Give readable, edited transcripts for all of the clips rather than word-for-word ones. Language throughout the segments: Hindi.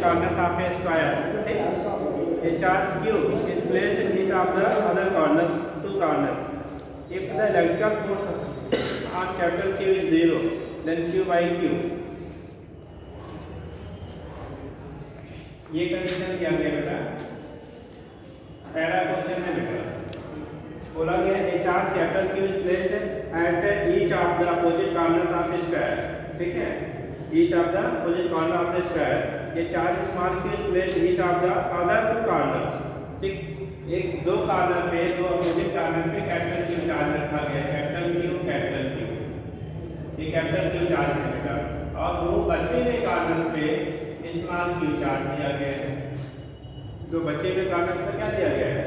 corners of a square. A charge q is placed in each of the other corners, two corners. If the electrical force on capital Q is 0, then Q by Q. ये कंडीशन क्या गया बेटा? पहला क्वेश्चन है बेटा, बोला गया a charge capital Q is placed at each of the opposite corners of the square. ठीक है, each of the opposite corner of the square. A charge small q is placed each of the other two corners. ठीक, एक दो कॉर्नर पे, दो अपोजिट कॉर्नर पे कैपिटल Q चार्ज रखा गया है, कैपिटल Q, ये कैपिटल Q चार्ज है बेटा, और दो बचे हुए कॉर्नर पे स्मॉल q चार्ज दिया गया है। जो बचे हुए कॉर्नर पे क्या दिया गया है?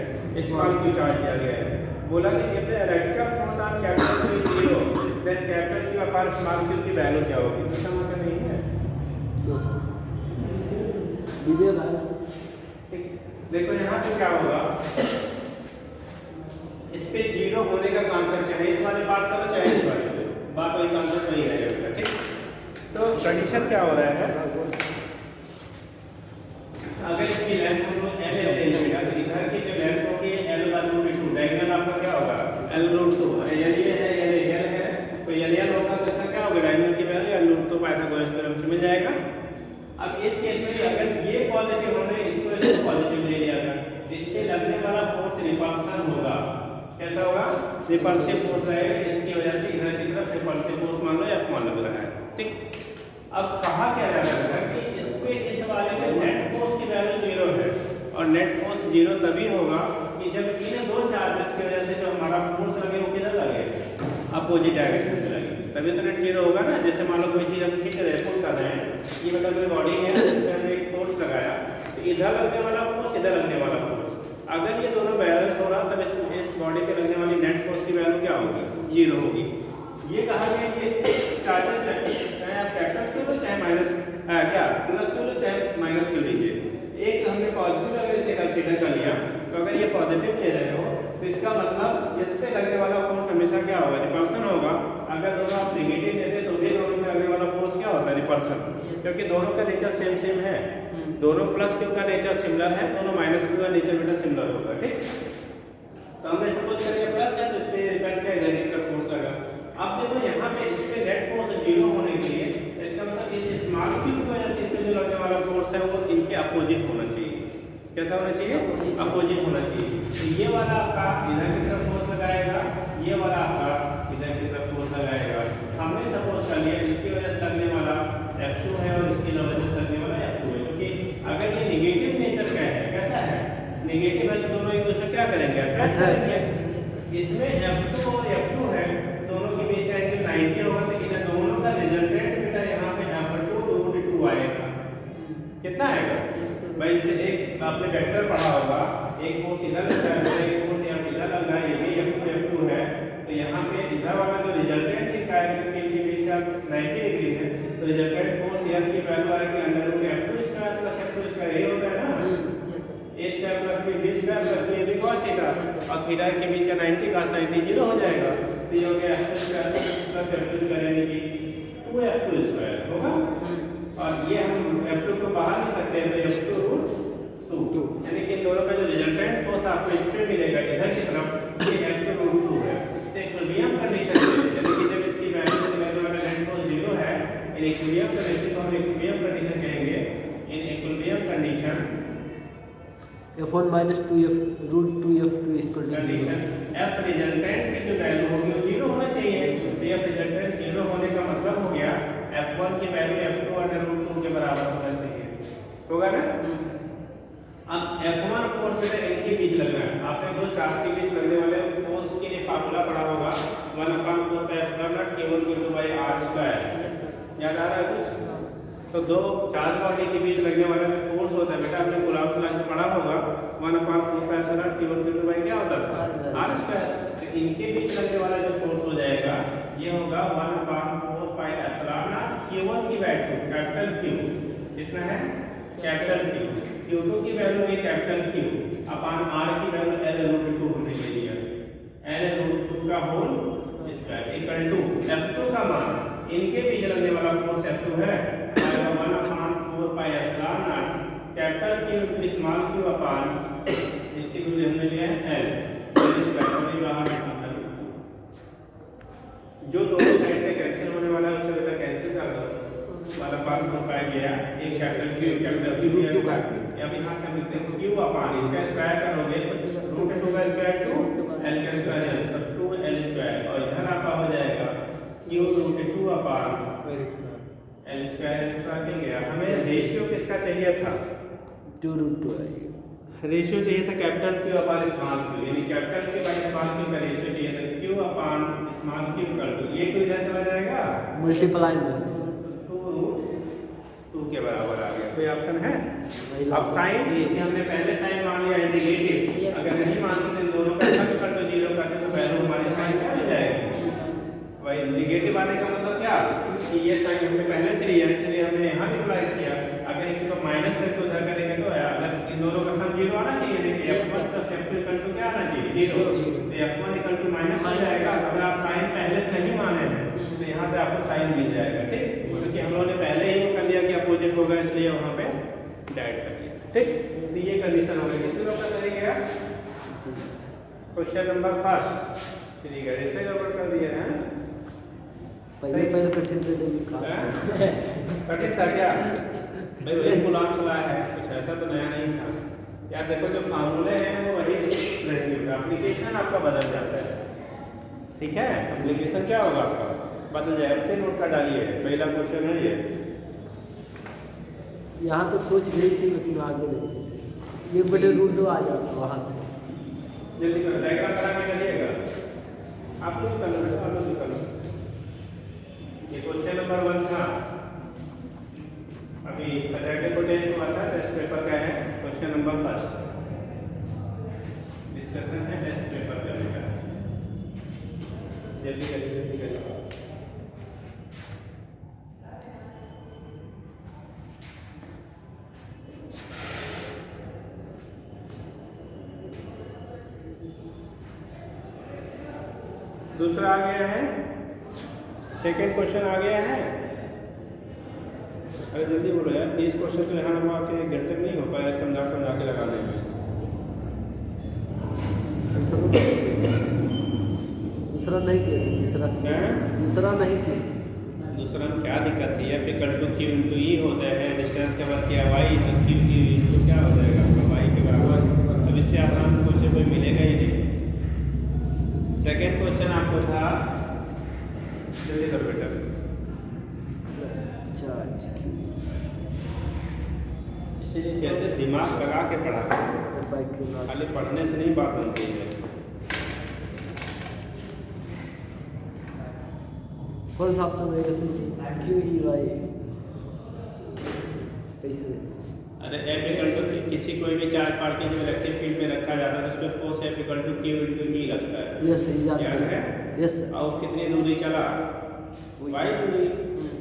स्मॉल q चार्ज दिया गया है। बोला कि if the electrical force on capital Q is 0, then capital Q upon small q की वैल्यू क्या होगी? इसका मतलब नहीं है। देखो यहाँ पे क्या होगा, इस पे 0 होने का कॉन्सेप्ट है, इस वाले बात करो चाहे इस वाले बात, वही कॉन्सेप्ट वही रहेगा। ठीक, तो कंडीशन क्या हो रहा है, अगर इसकी लेंथ को l ऐसे लेगा तो इधर की जो लेंथ होगी l/√2, डायगोनल आपका क्या होगा l√2, यदि ये है ये l है तो l होगा, तो इसका क्या होगा डायगोनल की वैल्यू l√2 पाइथागोरस थ्योरम से मिल जाएगा। अब इस केस में अगर ये पॉजिटिव होने इसको इसको पॉजिटिव ले लिया था, इसके लगने वाला फोर्स रिपल्शन होगा, कैसा होगा? रिपल्सिव फोर्स रहेगा, इसकी वजह से इधर की तरफ रिपल्सिव फोर्स मान लो F मान लग रहा है। ठीक, अब कहा क्या जा रहा है कि इसके इस वाले में नेट फोर्स की वैल्यू 0 है, और नेट फोर्स 0 तभी होगा कि जब इन दो चार्जेस की वजह से जो हमारा फोर्स लगे वो किधर लगे? अपोजिट डायरेक्शन में लगे, तभी तो नेट 0 होगा ना। जैसे मान लो कोई चीज़ हम खींच रहे हैं, पुल कर रहे हैं, ये मतलब कोई बॉडी है, इसमें हमने एक फोर्स लगाया, तो इधर लगने वाला फोर्स, इधर लगने वाला फोर्स, अगर ये दोनों बैलेंस हो रहा तब इस बॉडी पे लगने वाली नेट फोर्स की वैल्यू क्या होगी? 0 होगी। ये कहा गया ये चार्जेस चाहे आप कैपिटल क्यू लो चाहे माइनस क्या प्लस क्यू लो चाहे माइनस क्यू लीजिए, एक हमने पॉजिटिव अगर इसे कंसीडर कर लिया, तो अगर ये पॉजिटिव ले रहे हो तो इसका मतलब इस पे लगने वाला फोर्स हमेशा क्या होगा? रिपल्सन होगा। अगर दोनों आप नेगेटिव लेते तो भी दोनों में लगने वाला फोर्स क्या होता है? रिपल्सन, क्योंकि दोनों का नेचर सेम है, दोनों प्लस क्यू का नेचर सिमिलर है, दोनों माइनस क्यू का नेचर बेटा सिमिलर होगा। ठीक, तो हमने सपोज करिए प्लस है तो इस पे रिपेंड किया इधर की तरफ फोर्स लगा। अब देखो यहाँ पे इस पे नेट फोर्स 0 होने के लिए इसका मतलब इस स्मॉल क्यू की वजह से इसमें जो लगने वाला फोर्स है वो इनके अपोजिट होना चाहिए। कैसा होना चाहिए? अपोजिट होना चाहिए। तो ये वाला आपका इधर की तरफ फोर्स लगाएगा, ये वाला आपका इधर की तरफ फोर्स लगाएगा। हमने सपोज कर लिया इसकी वजह से लगने वाला F2 है और इसकी वजह से लगने वाला F2 है, क्योंकि अगर ये नेगेटिव नेचर का है, कैसा है? नेगेटिव है, तो दोनों एक दूसरे क्या करेंगे? अट्रैक्ट करेंगे। इसमें F2 और F2 है, दोनों के बीच का एंगल 90 होगा, तो इन दोनों का रिजल्टेंट बेटा यहाँ पे F2√2 आएगा। कितना आएगा भाई? एक आपने वेक्टर पढ़ा होगा, एक फोर्स इधर लग रहा है, एक फोर्स यहाँ इधर लग रहा है, ये भी F2 है, तो यहाँ पे इधर वाला जो रिजल्टेंट लिखा है क्योंकि इनके बीच का 90 डिग्री है, तो रिजल्टेंट फोर्स यहाँ की वैल्यू आएगी √F2² + F2², ये होता है ना, a² + b² + ab cos theta, और थीटा के बीच का 90 cos 90 0 हो जाएगा, तो ये हो गया F2² + F2² यानी कि 2F2² होगा। और ये हम F2 को बाहर नहीं सकते हैं, तो F2√2 यानी कि दोनों का जो रिजल्टेंट फोर्स आपको इस पे मिलेगा इधर की तरफ, ये F2√2 है। तो इक्विलिब्रियम कंडीशन में यानी कि जब इसकी वैल्यू से लगने वाला नेट फोर्स 0 है, इन इक्विलिब्रियम कंडीशन को हम इक्विलिब्रियम कंडीशन कहेंगे। In equilibrium condition F1 - 2F√2F2 condition F resultant की जो वैल्यू होगी वो 0 होना चाहिए। तो F रिजल्टेंट 0 होने का मतलब हो गया F1 की वैल्यू F2√2 के बराबर होना चाहिए, होगा ना? अब F1 फोर्स में इनके बीच लग रहा है, आपने दो चार्ज के बीच लगने वाले फोर्स के लिए फार्मूला पढ़ा होगा 1/4πε0Q1Q2/r²। याद आ रहा है कुछ? तो दो चार्ज बॉडी के बीच लगने वाला जो फोर्स होता है बेटा, आपने कूलॉम्स लॉ से पढ़ा होगा 1/4πε0Q1Q2 क्या होता था? r²। तो इनके बीच लगने वाला जो फोर्स हो जाएगा ये होगा 1/4πε0 Q1 की वैल्यू कैपिटल Q कितना है? Capital Q। Q2 की वैल्यू है कैपिटल Q अपान r की वैल्यू L√2 होने के लिए L√2 का whole square equal to F2 का मान, इनके बीच लगने वाला फोर्स F2 है 1/4πε0 कैपिटल क्यू स्मॉल क्यू अपान इसकी दूरी हमने लिया है एल, जो दोनों साइड से कैंसिल होने वाला है उससे पहले कैंसिल कर दो वाला पार्ट हो पाया गया एक कैपिटल क्यू अब यहाँ से हम लिखते हैं क्यू अपान इसका स्क्वायर करोगे तो रूट टू का स्क्वायर टू एल का स्क्वायर तो टू एल स्क्वायर और इधर आपका हो जाएगा Q root two upon L square मिल गया। हमें रेशियो किसका चाहिए था? 2 रूट 2 है। रेशियो चाहिए था capital Q upon small Q, यानी capital Q by small Q का रेशियो चाहिए था Q upon small Q equal to ये तो इधर चला जाएगा मल्टीप्लाई में 2 रूट 2 के बराबर आ गया। कोई ऑप्शन है? अब साइन ये हमने पहले साइन मान लिया है नेगेटिव, अगर नहीं मानते तो इन दोनों का सम कर दो जीरो करके तो वैल्यू हमारी साइन क्या हो जाएगी? भाई नेगेटिव आने का मतलब क्या कि ये साइन हमने पहले से लिया है इसलिए हमने यहाँ भी अप्लाई किया। अगर इसको माइनस करके उधर करेंगे तो अगर इन दोनों का सम जीरो आना चाहिए लेकिन f1 plus f2 equal to क्या आना चाहिए? जीरो। तो f1 इक्वल टू माइनस हो जाएगा। अगर आप साइन पहले से नहीं माने हैं तो यहाँ से आपको साइन मिल जाएगा, ठीक? क्योंकि हम लोगों ने पहले ही वो कर लिया कि अपोजिट होगा इसलिए वहाँ पे डाइट कर लिया, ठीक? तो ये कंडीशन हो गई। कितने लोग का करेंगे यार? Question number first Shri Ganesh से गड़बड़ कर दिया है। पहले कठिन दे देंगे कठिन था क्या भाई? वही गुलाम चलाया है, कुछ ऐसा तो नया नहीं था यार। देखो जो फार्मूले हैं वो वही नहीं होगा, एप्लीकेशन आपका बदल जाता है, ठीक है? एप्लीकेशन क्या होगा आपका बदल जाए। अब से नोट का डालिए, पहला क्वेश्चन है ये। यहाँ तक सोच गई थी लेकिन आगे नहीं, 1/√2 आ जाता वहाँ से। जल्दी करो, डायग्राम बना के चलिएगा। आप लोग कर लो, आप लोग कर लो। ये क्वेश्चन नंबर 1 था। अभी सैटरडे को टेस्ट हुआ था, टेस्ट पेपर का है क्वेश्चन नंबर 1 डिस्कशन है टेस्ट पेपर का लेकर। जल्दी करिए, जल्दी करिए। दूसरा आ गया है, सेकेंड क्वेश्चन आ गया है। अरे जल्दी बोलो यार, 30 क्वेश्चन तो यहाँ हम आके 1 घंटे में नहीं हो पाया समझा के लगाने में। दूसरा नहीं किया, तीसरा दूसरा नहीं किया। दूसरा में क्या दिक्कत थी? f equal to Q into E होता है, डिस्टेंस कवर किया y तो क्यू इंटू क्या हो जाएगा आपका y के बराबर। अब इससे आसान क्वेश्चन कोई मिलेगा ही नहीं। सेकेंड क्वेश्चन आपको था, जल्दी करो बेटा। इसीलिए कहते दिमाग लगा के पढ़ा करो, खाली पढ़ने से नहीं बात बनती है। फर्स्ट ऑप्शन रहेगा सही क्यू ई वाई कैसे? अरे f इक्वल टू किसी कोई भी चार्ज पार्टिकल जो इलेक्ट्रिक फील्ड में रखा जाता है उसमें force f equal to q into E लगता है। यस सर, याद है? Yes sir. और कितनी दूरी चला? y दूरी,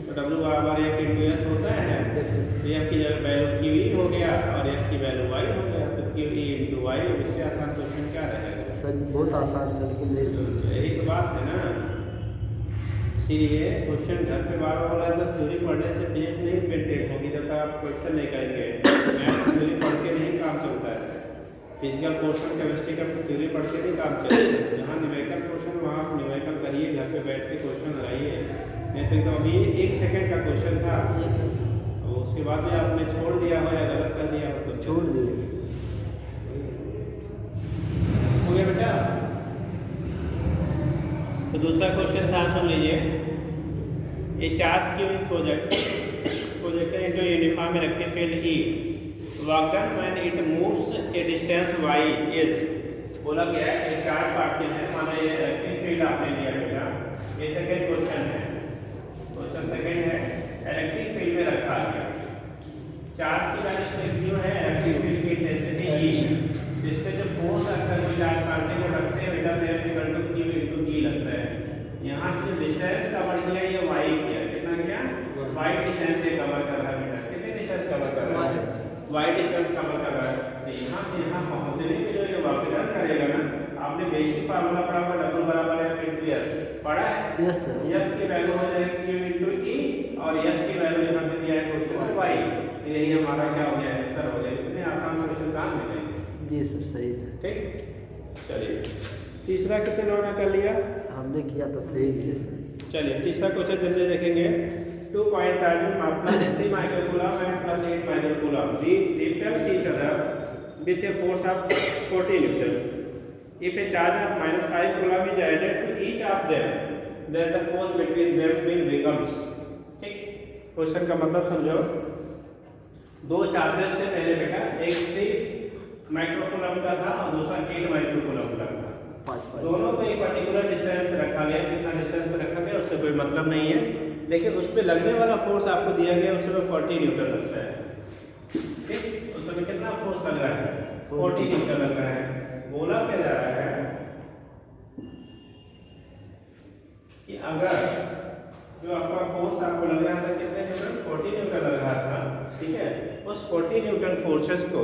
तो w बराबर f इंटू s होता है। तो f की जगह वैल्यू q ई हो गया और s की वैल्यू y हो गया, तो q ई इंटू y। इससे आसान क्वेश्चन क्या रहेगा सर? बहुत आसान था लेकिन नहीं सर। यही तो बात है ना, इसीलिए क्वेश्चन घर पे बार बार बोला तो थ्योरी पढ़ने से फिजिक्स नहीं इन्वेंटेड होगी जब तक आप क्वेश्चन नहीं करेंगे। थ्योरी पढ़ के नहीं काम चलता है, फिजिकल पोर्शन केमिस्ट्री का थ्योरी पढ़ के नहीं काम चलता है। जहाँ न्यूमेरिकल पोर्शन वहाँ आप न्यूमेरिकल करिए, घर पे बैठ के क्वेश्चन लगाइए। नहीं तो एकदम अभी 1 सेकंड का क्वेश्चन था, तो उसके बाद में आपने छोड़ दिया हो या गलत कर दिया हो तो छोड़ दिए। हो गया बेटा। तो दूसरा क्वेश्चन था, सुन लीजिए। ये चार्ज की प्रोजेक्टर इनटू यूनिफॉर्म में रखते field E work done when it moves A distance y is. बोला गया है कि चार्ज पार्टिकल है, माना ये इलेक्ट्रिक फील्ड आपने लिया बेटा। ये सेकंड क्वेश्चन है, क्वेश्चन सेकंड है इलेक्ट्रिक फील्ड में रखा गया चार्ज की वैल्यू इसमें क्यों है इलेक्ट्रिक फील्ड की इंटेंसिटी ई। इस पे जो फोर्स अगर कोई चार्ज पार्टिकल रखते हैं बेटा तो f equal to q into E लगता है। यहाँ से जो डिस्टेंस कवर किया ये y किया, कितना किया? y डिस्टेंस से कवर कर रहा है बेटा। कितने डिस्टेंस कवर कर रहा है? y डिस्टेंस कवर कर रहा है। तो यहाँ से यहाँ पहुँचने के जो ये वर्क डन करेगा ना, आपने बेसिक फार्मूला पढ़ा हुआ W बराबर f इंटू s पढ़ा है? Yes sir. f की वैल्यू हो जाएगी q इंटू ई और s की वैल्यू यहाँ पे दिया है क्वेश्चन में y। तो यही हमारा क्या हो गया आंसर हो गया। जी सर सही है। ठीक, चलिए तीसरा कितने लोगों ने कर लिया? हमने किया तो सही है सर। चलिए तीसरा क्वेश्चन जल्दी देखेंगे। 2 point charging plus 3 microcoulomb and plus 8 microcoulomb repels each other with a force of 40 Newton. If a charge of -5 coulomb is added to each of them, then the force between them will becomes. ठीक, क्वेश्चन का मतलब समझो। दो चार्जेस थे पहले बेटा, एक 3 माइक्रोकूलम्ब का था और दूसरा 8 माइक्रोकूलम्ब का था। दोनों को एक पर्टिकुलर डिस्टेंस पे रखा गया, कितना डिस्टेंस पे रखा गया उससे कोई मतलब नहीं है, लेकिन उस पर लगने वाला फोर्स आपको दिया गया, उसमें 40 न्यूटन लगता है। ठीक, उसमें कितना फोर्स लग रहा है? 40 न्यूटन लग रहा है। बोला क्या जा रहा है कि अगर जो आपका फोर्स आपको लग रहा था कितने न्यूटन? 40 न्यूटन लग रहा था, ठीक है, उस 40 न्यूटन फोर्सेस को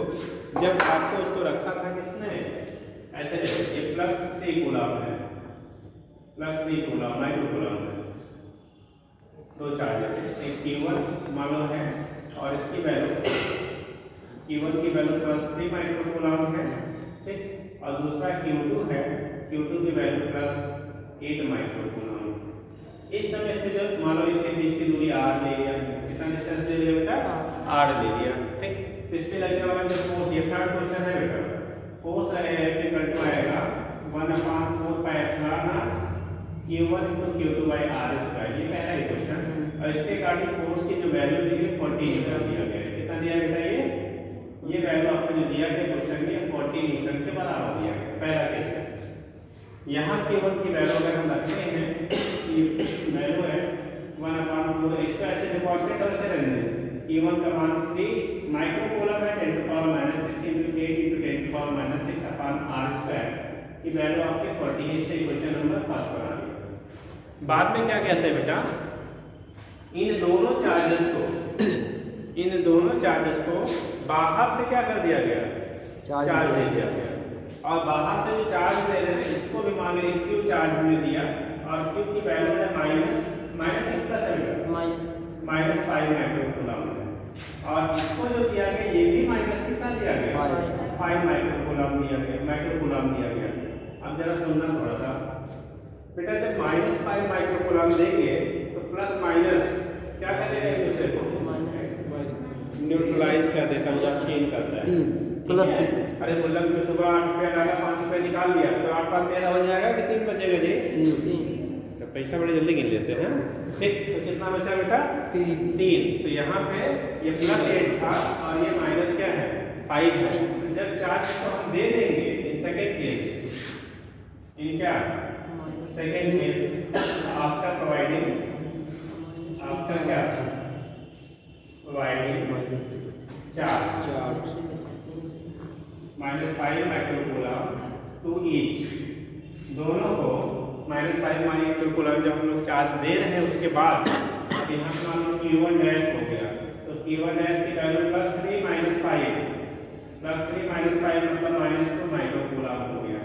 जब आपको उसको रखा था कितने, ऐसे ये +3 कूलम्ब है, +3 कूलम्ब माइक्रोकूलम्ब है। दो चार्जेस, एक Q1 मान लो है और इसकी वैल्यू Q1 की वैल्यू +3 माइक्रोकूलम्ब है, ठीक, और दूसरा Q2 है, Q2 की वैल्यू +8 माइक्रोकूलम्ब। इस समय इसमें जब मान लो इसके बीच की दूरी r ले लिया, कितना डिस्टेंस ले लिया बेटा? r ले लिया, ठीक। तो इस पे लगने वाला जो फोर्स, ये थर्ड क्वेश्चन है बेटा, फोर्स इक्वल टू आएगा 1/4πε0 Q1 × Q2/r²। ये पहला इक्वेशन, और इसके अकॉर्डिंग फोर्स की जो वैल्यू दी है 40 न्यूटन दिया गया है। कितना दिया है बेटा? ये वैल्यू आपको जो दिया गया क्वेश्चन में 40 न्यूटन के बराबर दिया गया, पहला केस है। यहाँ Q1 की वैल्यू अगर हम रखते हैं, ये वैल्यू है 1/4, इसका ऐसे डिपॉजिट और ऐसे रहने दें। Q1 का मान 3 माइक्रोकूलम्ब है, 10⁻⁶ × 8 × 10⁻⁶/r² की वैल्यू आपके 40 है। इसे क्वेश्चन नंबर 5 बना लिया। बाद में क्या कहते हैं बेटा, इन दोनों चार्जेस को बाहर से क्या कर दिया गया? चार्ज दे दिया गया, और बाहर से जो चार्ज दे रहे हैं इसको भी मान लीजिए Q चार्ज हमने दिया, और Q की वैल्यू है -5 माइक्रोकूलम्ब है, और इसको जो दिया गया ये भी माइनस कितना दिया गया? 5 माइक्रोकूलम्ब दिया गया। अब जरा सुनना थोड़ा सा बेटा, जब -5 माइक्रोकूलम्ब देंगे तो प्लस माइनस क्या करेगा? एक दूसरे को न्यूट्रलाइज कर देता है, उधर चेंज करता है। +3। अरे बोला कि सुबह 8 रुपया डाला, 5 रुपया निकाल लिया, तो 8 5 13 हो जाएगा कि 3 बचेगा जी? 3। अच्छा, पैसा बड़े जल्दी गिन लेते हैं। ठीक, तो कितना बचा बेटा? 3। तो यहाँ पे ये +8 था और ये माइनस क्या है? 5 है। जब चार्ज को हम दे देंगे इन सेकेंड केस, इन क्या second case after providing charge -5 microcoulomb to each, दोनों को -5 माइक्रोकूलम्ब जब हम लोग चार्ज दे रहे हैं उसके बाद यहाँ मान लो Q1 डैश हो गया, तो Q1 डैश की वैल्यू +3 - 5 मतलब -2 माइक्रोकूलम्ब हो गया।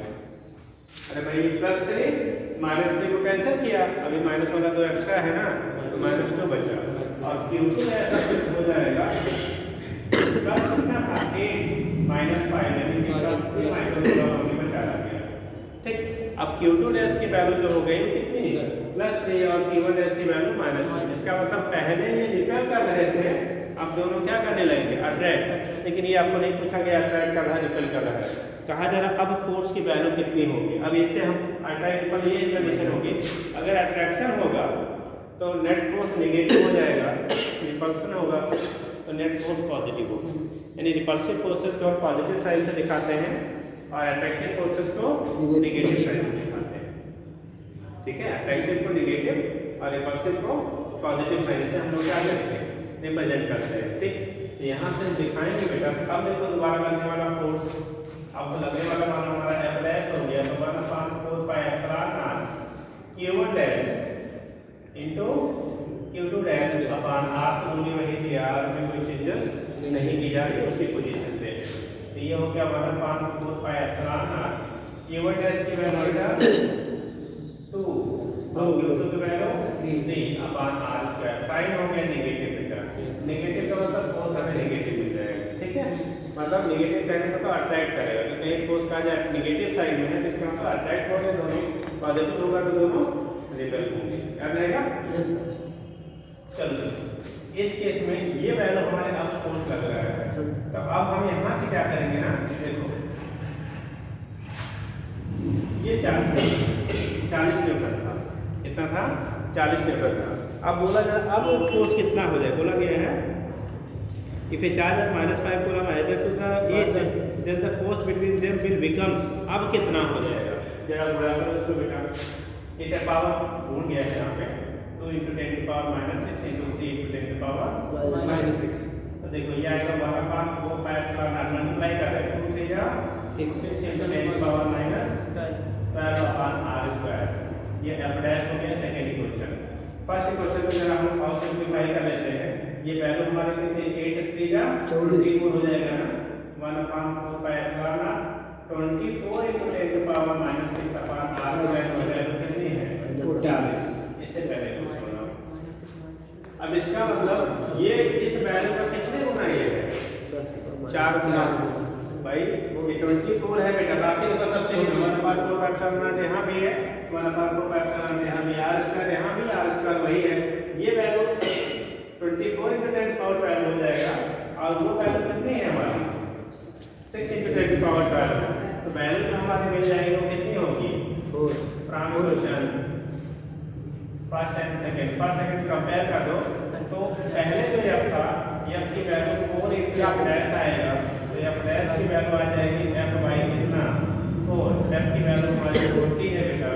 अरे भाई +3 -3 को कैंसिल किया, अभी माइनस वाला तो एक्स्ट्रा है ना, तो -2 बचा, और Q2 ऐसा हो जाएगा प्लस कितना था? 8 - 5 यानी कि +3 माइक्रोकूलम्ब हमने बचा गया। ठीक, अब Q2 डैश की वैल्यू जो हो गई कितनी? +3, और Q1 डैश की वैल्यू -2। इसका मतलब पहले ये रिपेल कर रहे थे, अब दोनों क्या करने लगेंगे? अट्रैक्ट। लेकिन ये आपको नहीं पूछा गया अट्रैक्ट कर रहा है रिपेल कर रहा है, कहा जा रहा अब फोर्स की वैल्यू कितनी होगी। अब इससे हम अट्रैक्ट पर ये कंडीशन होगी, अगर अट्रैक्शन होगा तो नेट फोर्स नेगेटिव हो जाएगा, रिपल्सन होगा तो नेट फोर्स पॉजिटिव होगा। यानी रिपल्सिव फोर्सेस को हम पॉजिटिव साइन से दिखाते हैं और अट्रैक्टिव फोर्सेस को नेगेटिव साइन से दिखाते हैं। ठीक है, अट्रैक्टिव को नेगेटिव और रिपल्सिव को पॉजिटिव साइन से हम लोग क्या करते हैं? रिप्रेजेंट करते हैं। ठीक, यहाँ से दिखाएंगे बेटा। अब देखो दोबारा लगने वाला फोर्स, अब लगने वाला मान हमारा F डैश हो गया, तो 1/4πε0 Q1 dash into Q2 dash upon r, तो दूरी वही थी, r में कोई चेंजेस नहीं की जा रही, उसी पोजीशन पे। तो ये हो गया 1/4πε0 Q1 डैश की वैल्यू 2 और Q2 की वैल्यू 3 अपॉन r²। साइन हो गया नेगेटिव बेटा, नेगेटिव का मतलब फोर्स हमें नेगेटिव मिल जाएगा। ठीक है, मतलब नेगेटिव कहने का तो अट्रैक्ट करेगा, तो कहीं फोर्स का जाए नेगेटिव साइड में है तो इसका मतलब अट्रैक्ट हो रहे दोनों, पॉजिटिव होगा तो दोनों रिपेल होंगे। याद रहेगा? Yes sir. चलो इस केस में ये वैल्यू हमारे अब फोर्स लग रहा है, तो अब हम यहाँ से क्या करेंगे ना, देखो ये 40 न्यूटन था, कितना था 40 न्यूटन था। अब बोला जा अब फोर्स कितना हो जाए, बोला गया है if a charge of -5 coulomb added to the each then the force between them will becomes, अब कितना हो जाएगा, जरा बुरा करो इसको बेटा, इतना पावर भूल गया है यहाँ पे, 2 × 10⁻⁻6 × 3 × 10⁻⁻6, तो देखो ये आएगा बाहर पास वो पैर का मल्टीप्लाई कर रहे हैं 2 3 जा 6 × 10⁻⁻12/r², ये f डैश हो गया सेकंड इक्वेशन। फर्स्ट इक्वेशन को जरा हम और सिंपलीफाई कर लेते हैं, ये वैल्यू हमारे कितने 8 3 जा 24 हो जाएगा ना, 1/4π/24 × 10⁻⁻6/r² हो जाएगा, कितनी है 40। इससे पहले कुछ होना, अब इसका मतलब ये इस वैल्यू का कितने गुना ये है 4 गुना भाई, ये 24 है बेटा, बाकी तो सब सही है, 1/4π यहाँ भी है, 1/4π यहाँ भी, r² यहाँ भी r² वही है, ये वैल्यू 24 × 10⁻12 हो जाएगा, और वो वैल्यू कितनी है हमारी 6 × 10⁻12, तो वैल्यू जो हमारी मिल जाएगी वो कितनी होगी 4 from equation first and second compare कर दो, तो पहले जो f था f की वैल्यू 4 × f आएगा, तो f डैश की वैल्यू आ जाएगी f बाई कितना 4, f की वैल्यू हमारी 40 है बेटा,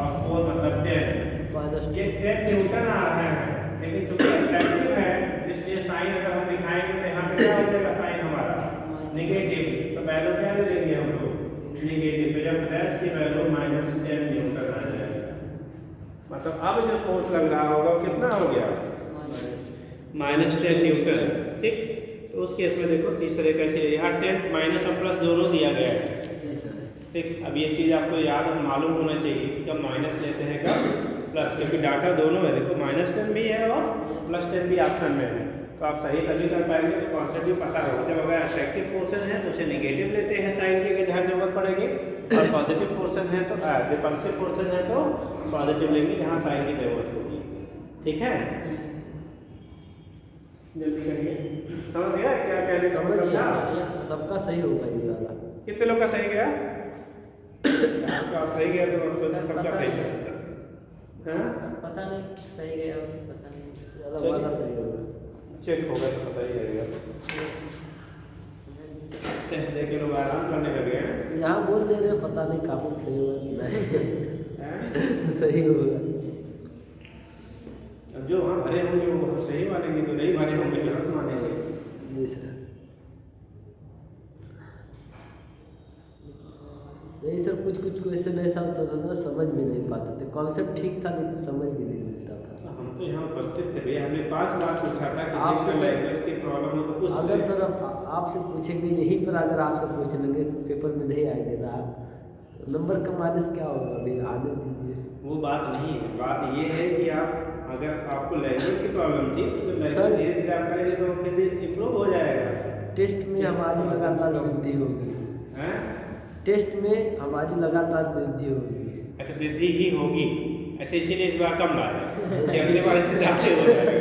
और 4 मतलब 10, ये 10 न्यूटन आ रहा है, लेकिन चूंकि फ्रैक्शन है इसलिए साइन अगर हम दिखाएंगे तो यहाँ पे क्या हो जाएगा साइन हमारा नेगेटिव, तो वैल्यू क्या ले लेंगे हम लोग नेगेटिव, तो जब डैश की वैल्यू -10 न्यूटन आ जाएगा, मतलब अब जो फोर्स लग रहा होगा वो कितना हो गया -10 न्यूटन। ठीक, तो उस केस में देखो तीसरे कैसे, यहाँ 10 माइनस और प्लस दोनों दिया गया है। ठीक, अब ये चीज़ आपको याद मालूम होना चाहिए कि कब माइनस लेते हैं कब प्लस, क्योंकि डाटा दोनों है, देखो -10 भी है और +10 भी ऑप्शन में है, तो आप सही तभी कर पाएंगे, तो कॉन्सेप्ट भी पता होगा। जब अगर अट्रैक्टिव पोर्शन है तो उसे नेगेटिव लेते हैं साइन की, जहाँ जरूरत पड़ेगी, और पॉजिटिव पोर्शन है तो रिपल्सिव पोर्शन है तो पॉजिटिव लेंगे जहाँ साइन की जरूरत होगी। ठीक है, जल्दी करिए, समझ गया क्या कहने का मतलब था? सबका सही होगा ये वाला, कितने लोग का सही गया? आप सही गया तो आप सोचा सबका सही चलेगा, पता नहीं सही गया, पता नहीं वाला सही होगा, चेक होगा तो पता ही लगेगा। टेस्ट देके लोग आराम करने लगे हैं, यहाँ बोल दे रहे पता नहीं काबू सही होगा कि नहीं सही होगा, अब जो वहाँ भरे होंगे वो सही मानेंगे, तो नहीं भरे होंगे गलत मानेंगे। जी सर, यही सब कुछ क्वेश्चन ऐसा होता था ना, समझ में नहीं पाते थे, कॉन्सेप्ट ठीक था लेकिन समझ में नहीं मिलता था। हम तो यहाँ उपस्थित थे भैया, हमने 5 बार पूछा था कि आपसे लैंग्वेज की प्रॉब्लम हो तो पूछ अगर सर आपसे पूछेंगे यहीं पर, अगर आपसे पूछ लेंगे पेपर में नहीं आएंगे ना आप, तो नंबर का माइनस क्या होगा, अभी आने दीजिए। वो बात नहीं है, बात ये है कि आप अगर आपको लैंग्वेज की प्रॉब्लम थी तो जब सर, लैंग्वेज धीरे धीरे आप करेंगे तो फिर इम्प्रूव हो जाएगा। टेस्ट में हमारी लगातार वृद्धि होगी, हैं? टेस्ट में हमारी लगातार वृद्धि होगी। अच्छा, वृद्धि ही होगी, अच्छा इसीलिए इस बार कम लाए कि अगले बार इससे ज़्यादा हो जाएगा।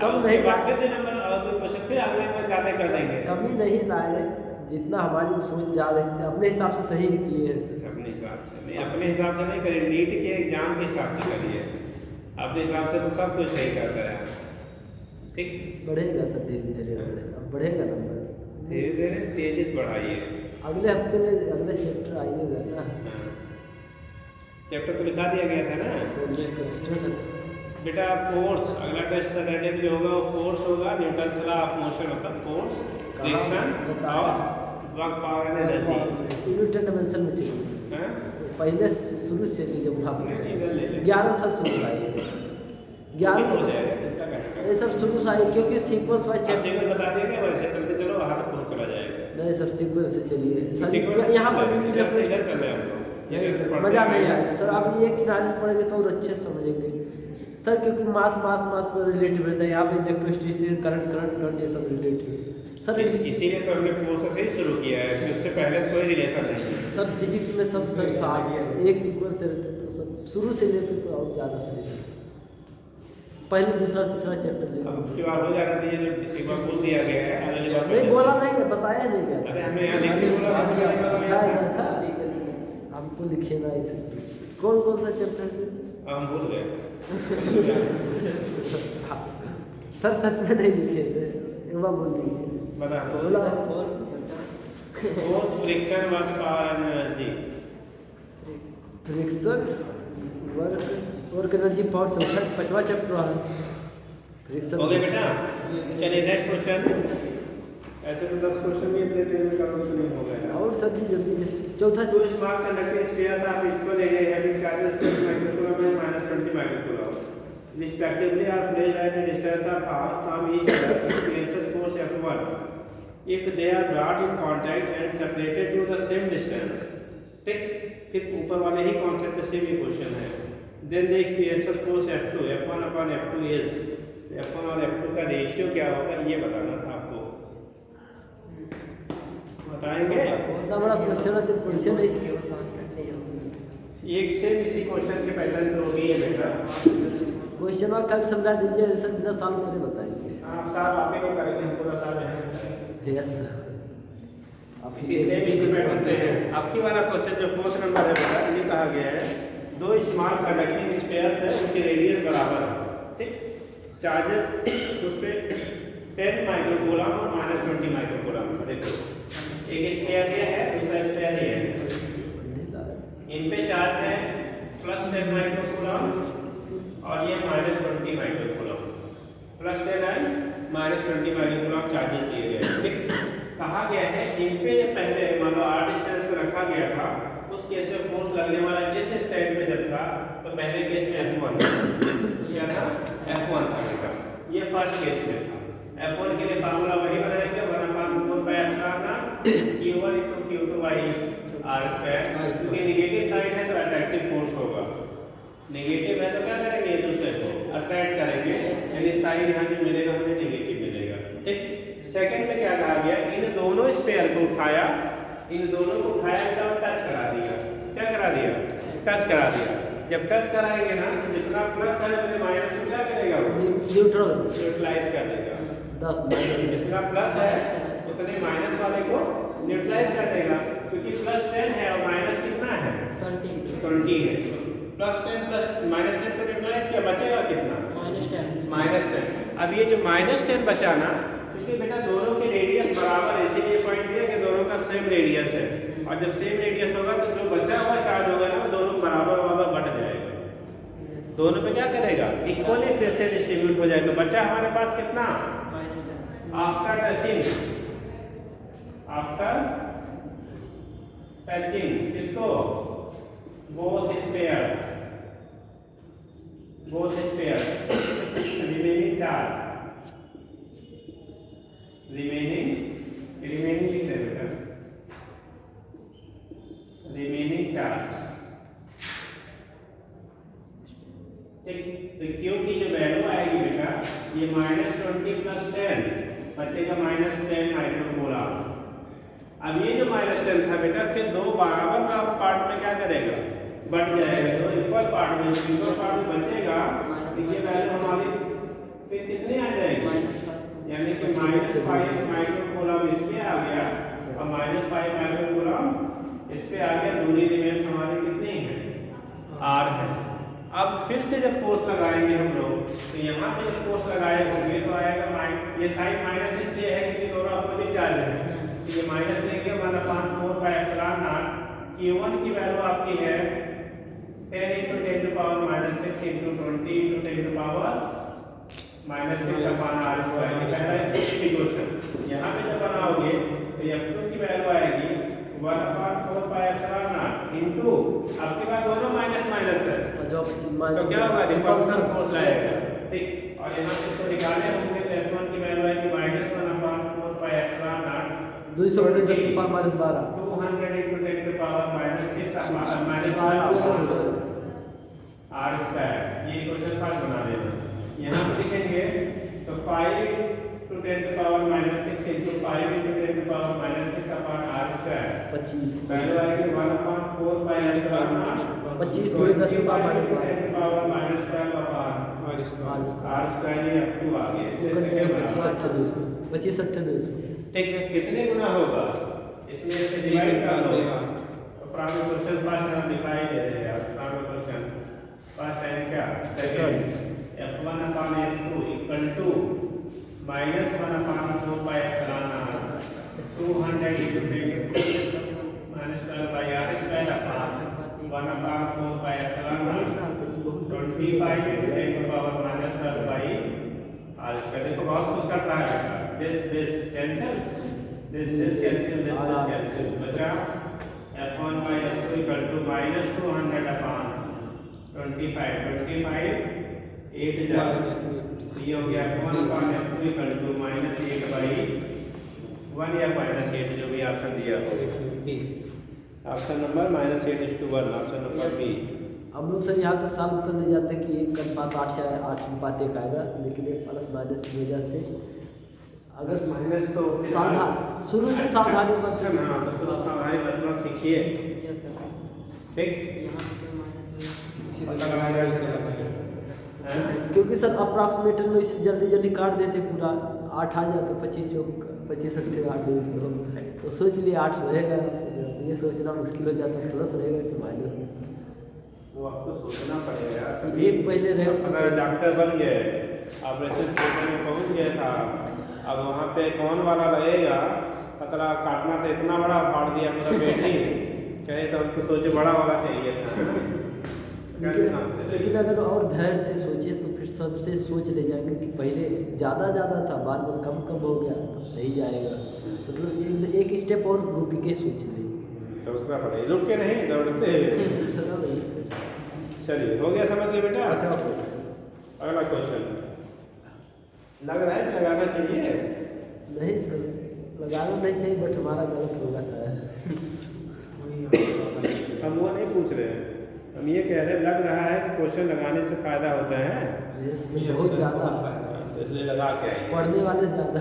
कम नहीं बात करते नंबर और कोई क्वेश्चन फिर अगले बार ज़्यादा कर देंगे। कमी नहीं लाए, जितना हमारी सोच जा रही थी अपने हिसाब से सही किए हैं सर। अपने हिसाब से नहीं, अपने हिसाब से नहीं करिए, नीट के एग्जाम के हिसाब से करिए, अपने हिसाब से तो सब कुछ सही कर रहे हैं। ठीक, बढ़ेगा सर, धीरे धीरे बढ़ेगा, बढ़ेगा नंबर, धीरे धीरे तेजी से बढ़ाइए। अगले हफ्ते में अगले चैप्टर आइएगा ना, चैप्टर तो लिखा दिया गया था ना बेटा। फोर्स अगला टेस्ट सैटरडे के लिए होगा, वो फोर्स होगा, न्यूटन लॉ ऑफ मोशन होता है, फोर्स रिएक्शन और work power and energy Newton dimension में चलिए सर, पहले शुरू से चलिए, जब वहाँ पर 11 साल शुरू आइए, 11 हो जाएगा चिंता करने ये सब शुरू से आइए, क्योंकि सीक्वेंस वाइज चैप्टर बता देंगे, वैसे चलते चलो वहाँ तक पहुँच चला जाएगा। नहीं सर, सीक्वेंस से चलिए सर, यहाँ पर भी इधर से इधर चल रहे हम लोग, मज़ा नहीं आएगा सर, आप ये किनारे से पढ़ेंगे तो और अच्छे से समझेंगे, सर क्योंकि मास पर रिलेटिव रहता है, यहाँ पे इलेक्ट्रोस्टैटिक करंट ये सब रिलेटिव सर। इसीलिए तो हमने फोर्स से ही शुरू किया है, कि उससे पहले कोई रिलेशन नहीं है। सर फिजिक्स में सब सर साथ एक सीक्वेंस से रहते तो सब शुरू से लेते तो और ज़्यादा सही है। पहले दूसरा तीसरा चैप्टर ले अब की बार हो जाना चाहिए, जो एक बार बोल दिया गया है अगली बार नहीं बोला नहीं है, बताया नहीं क्या। अरे हमने यहाँ लिख के बोला था, बताया था अभी करेंगे। हम तो लिखे ना ऐसे कौन कौन सा चैप्टर से हम भूल गए। सर सच में नहीं लिखे थे, एक बार बोल दीजिए। बता बोला फोर्स फ्रिक्शन वर्क जी फ्रिक्शन वर्क एनर्जी पावर चौथा पांचवा चैप्टर है फ्रिक्शन। हो गया बेटा, चलिए नेक्स्ट क्वेश्चन। ऐसे तो 10 क्वेश्चन भी लेते हैं, करोगे तो नहीं हो गया। और सब्जी जल्दी चौथा two small conducting spheres of equal area having charges 20 microcoulomb and -20 microcoulomb respectively are placed at a distance of r from each other experiences force F1 if they are brought in contact and separated to the same distance। ठीक, फिर ऊपर वाले ही कॉन्सेप्ट पे सेम इक्वेशन है। Then the experiences force F2 F1 upon F2 is F1 और F2 का रेशियो क्या होगा ये बताना था आपको, बताएंगे। कौन सा बड़ा क्वेश्चन है, क्वेश्चन है केवल कांस्टेंट से ही होगा। एक सेम इसी क्वेश्चन के पैटर्न पे होगी ये बेटा। क्वेश्चन और कल समझा दीजिए, सर बिना सॉल्व करे बताएंगे। आप साहब आप ही को करेंगे, हम पूरा साल रहेंगे। यस सर, आप इसी सेम इसी पैटर्न पे है। आपकी वाला क्वेश्चन जो 4th नंबर है बेटा, ये कहा गया है दो स्मॉल कंडक्टिंग स्फीयर्स है, उनकी रेडियस बराबर है। ठीक, चार्जेस उस पे 10 माइक्रोकूलम और -20 माइक्रोकूलम। देखो एक स्फीयर ये है, दूसरा स्फीयर ये है। इन पे चार्ज है +10 माइक्रोकूलम और ये -20 माइक्रोकूलम। +10 है -20 माइक्रोकूलम चार्जेस दिए गए हैं। ठीक, कहा गया है इन पे पहले मान लो r डिस्टेंस पे रखा गया था, उस केस में फोर्स लगने वाला जिस स्टेट में जब था तो पहले केस में F1 क्या था, F1 था बेटा, ये फर्स्ट केस में था। F1 के लिए फार्मूला वही बनाएंगे 1/4πε Q1 × Q2/r², क्योंकि नेगेटिव साइड है तो अट्रैक्टिव फोर्स होगा, नेगेटिव है तो क्या करेंगे एक दूसरे को अट्रैक्ट करेंगे, यानी साइड यहाँ पे मिलेगा हमें नेगेटिव मिलेगा। ठीक, सेकंड में क्या कहा गया, इन दोनों स्फीयर को उठाया, इन दोनों को उठाया और टच करा दिया। क्या करा दिया, टच करा दिया। जब टच कराएंगे ना तो जितना प्लस है उतने माइनस को क्या करेगा, वो न्यूट्रलाइज कर देगा। 10 जितना प्लस है उतने माइनस वाले को न्यूट्रलाइज कर देगा, क्योंकि +10 है और माइनस कितना है 20 है। +10 प्लस -10 को न्यूट्रलाइज किया, बचेगा कितना -10। अब ये जो -10 बचा ना, क्योंकि बेटा दोनों के रेडियस बराबर है, इसीलिए पॉइंट दिया कि दोनों का सेम रेडियस है, और जब सेम रेडियस होगा तो जो बचा हुआ चार्ज होगा ना दोनों बराबर बट जाएगा, दोनों पे क्या करेगा इक्वली फिर से डिस्ट्रीब्यूट हो जाएगा। तो बचा हमारे पास कितना, आफ्टर टचिंग इसको both spheres remaining charge remaining लिख रहे बेटा, remaining charge। ठीक, तो Q की जो वैल्यू आएगी बेटा ये -20 + 10 बचेगा -10 माइक्रोकूलम। अब ये जो -10 था बेटा फिर दो बराबर पार्ट में क्या करेगा, बढ़ जाएगा, तो इक्वल पार्ट में बचेगा, इसकी वैल्यू हमारी फिर कितनी आ जाएगी, यानी कि -5 माइक्रोकूलम इस पे आ गया और -5 माइक्रोकूलम इस पे आ गया। दूरी रिमेंस हमारी कितनी है, r है। अब फिर से जब फोर्स लगाएंगे हम लोग तो यहाँ पे जब फोर्स लगाए होंगे तो आएगा ये साइड माइनस इसलिए है क्योंकि दोनों अपोजिट चार्ज है, तो ये माइनस लेंगे 1/4πε0। Q1 की वैल्यू आपकी है 10 × 10⁻⁻6 × 20 × 10⁻⁻6 अपॉन r²। पहला इक्वेशन यहाँ पे जब बनाओगे तो F2 की वैल्यू आएगी 1/4πε0 इनटू, आपके पास दोनों माइनस है तो क्या होगा, रिपल्सन फोर्स लाएगा। ठीक, और यहाँ पे इसको निकालने होंगे तो F1 की वैल्यू आएगी -1/4πε0 200 × 10⁻12 200 × 10⁻⁻6 -5 आर स्क्वायर, ये क्वेश्चन फर्स्ट बना देना। यहाँ पे लिखेंगे तो 5 to 10 to power minus 6 into 5 into 10 to power minus 6 upon r square। 25 पहले वाले के 1/4 pi r 25 गुणे 10 की power -10 to power minus 12 upon r square ये up to आ गया। 25 28 ठीक, कितने गुना होगा इसमें से डिवाइड कर दो। प्रॉब्लम क्वेश्चन फर्स्ट हम दिखाई दे रहे हैं। प्रॉब्लम क्वेश्चन फर्स्ट टाइम क्या second f1 upon f2 equal to -1 upon 4 pi epsilon r 200 into 10 minus 12 by r square upon 1 upon 4 pi epsilon r 25 into 10 to power minus 12 by r square। देखो बहुत कुछ कर रहा है बेटा। this cancel, this cancel, बचा f1 by f2 equal to -200 upon 25 8 जा ये हो गया f1 upon f2 equal to -8 by 1 या -8 जो भी ऑप्शन दिया हो। Option number -8:1, option number B. हम लोग सर यहाँ तक सॉल्व कर ले जाते हैं कि 1:8 से 8:1 आएगा, लेकिन ये प्लस माइनस की वजह से अगर माइनस तो सावधान शुरू से सावधानी बरतें। हाँ, तो शुरू सावधानी बरतना सीखिए। Yes sir. ठीक, यहाँ पे माइनस पता लगाएगा इसे। क्योंकि सर अप्रॉक्सीमेटली में इसे जल्दी जल्दी काट देते पूरा 8 आ जाए तो 25 चौक 25 8 8 तो सोच लिए 8 रहेगा, ये सोचना मुश्किल हो जाता है प्लस रहेगा कि माइनस में। वो आपको सोचना पड़ेगा। एक पहले रहे अगर डॉक्टर बन गए, ऑपरेशन थिएटर में पहुंच गए साहब, अब वहाँ पे कौन वाला लगेगा, पतला काटना तो इतना बड़ा फाड़ दिया पूरा पेट ही, कहे तो हमको सोचे बड़ा वाला चाहिए था। लेकिन अगर और धैर्य से सोचे तो फिर सबसे सोच ले जाएंगे कि पहले ज़्यादा था, बाद में कम हो गया, तब सही जाएगा। मतलब एक स्टेप और रुक के सोच ले, सोचना पड़ेगा, रुक के नहीं दौड़ते। चलिए, हो गया समझ गए बेटा। अच्छा, अगला क्वेश्चन लग रहा है कि लगाना चाहिए? नहीं सर, लगाना नहीं चाहिए, बट हमारा गलत होगा शायद। हम वो नहीं पूछ रहे हैं, हम ये कह रहे हैं लग रहा है कि क्वेश्चन लगाने से फायदा होता है। बहुत ज़्यादा इसलिए लगा के आइए। पढ़ने वाले ज़्यादा।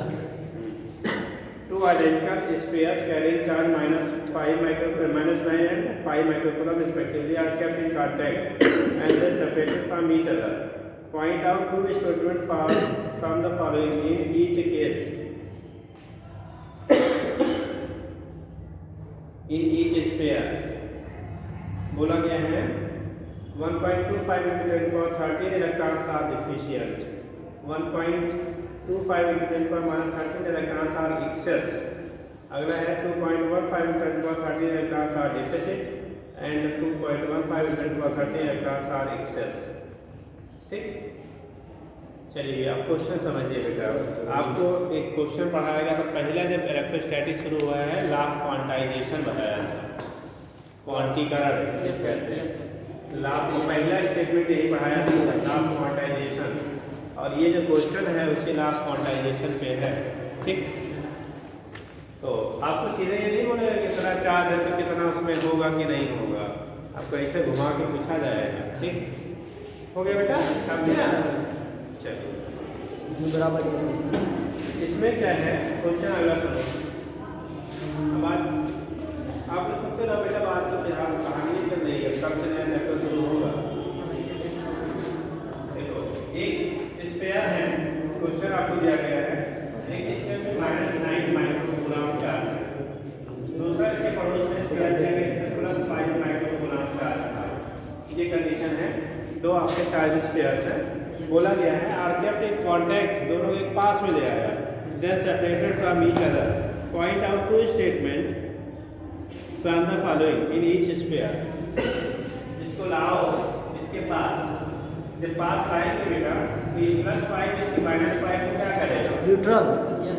Two identical spheres carrying charge -9 and 5 microcoulomb respectively are kept in contact and then separated from each other. Point out two statements from the following in each case. In each sphere बोला गया है 1.25 into 10 to the power 13 electrons are deficient, 1.25 into 10 to the power -13 electrons are excess। अगला है 2.15 into 10 to the power 13 electrons are deficit and 2.15 into 10 to the power 13 electrons are excess। ठीक, चलिए आप क्वेश्चन समझिए बेटा। आपको एक क्वेश्चन पढ़ाएगा तो पहला जब इलेक्ट्रोस्टैटिक्स शुरू हुआ है लॉ ऑफ क्वांटाइजेशन बताया था, क्वांटीकरण कहते हैं। लॉ को पहला स्टेटमेंट यही पढ़ाया था, लॉ ऑफ क्वांटाइजेशन, और ये जो क्वेश्चन है उसी लॉ ऑफ क्वांटाइजेशन पे है। ठीक, तो आपको सीधे ये नहीं बोलेगा कि कितना चार्ज है तो कितना उसमें होगा कि नहीं होगा, आपको ऐसे घुमा के पूछा जाएगा। ठीक, हो गया बेटा, समझिए। चलिए, बराबर इसमें क्या है क्वेश्चन अगला सुनो। आप लोग सुनते रहो बेटा, आज तो फिलहाल कहानी चल रही है, कब से नया चैप्टर शुरू होगा। देखो, एक स्पेयर है, क्वेश्चन आपको दिया गया है, एक स्पेयर में -9 माइक्रोकूलम चार्ज है, दूसरा इसके पड़ोस में स्पेयर दिया गया है +5 माइक्रोकूलम चार्ज था। ये कंडीशन है, दो आपके चार्ज स्पेयर्स हैं, बोला गया है आर केप्ट इन कांटेक्ट, दोनों एक पास में ले आया, then separated from each other, point out two statement from the following in each sphere. इसको लाओ इसके पास, जब पास लाएंगे बेटा तो ये +5 इसके -5 को क्या करेगा, न्यूट्रल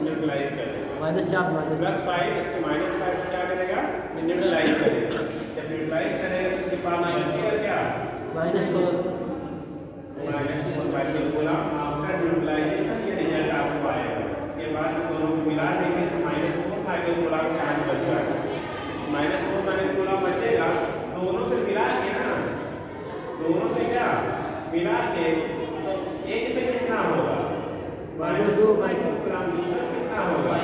न्यूट्रलाइज करेगा, -4 +5 इसके -5 को क्या करेगा, न्यूट्रलाइज करेगा। जब न्यूट्रलाइज करेगा तो इसके पास बचेगा क्या, -4 माइक्रोकूलम। आफ्टर न्यूट्रलाइजेशन ये रिजल्ट आपको आएगा। इसके बाद दोनों को मिला देंगे तो -4 माइक्रोकूलम चार्ज बच जाएगा, -4 माइक्रोकूलम बचेगा, दोनों से मिला के ना, दोनों से क्या मिला के तो एक पे कितना होगा -2 माइक्रोकूलम, दूसरा कितना होगा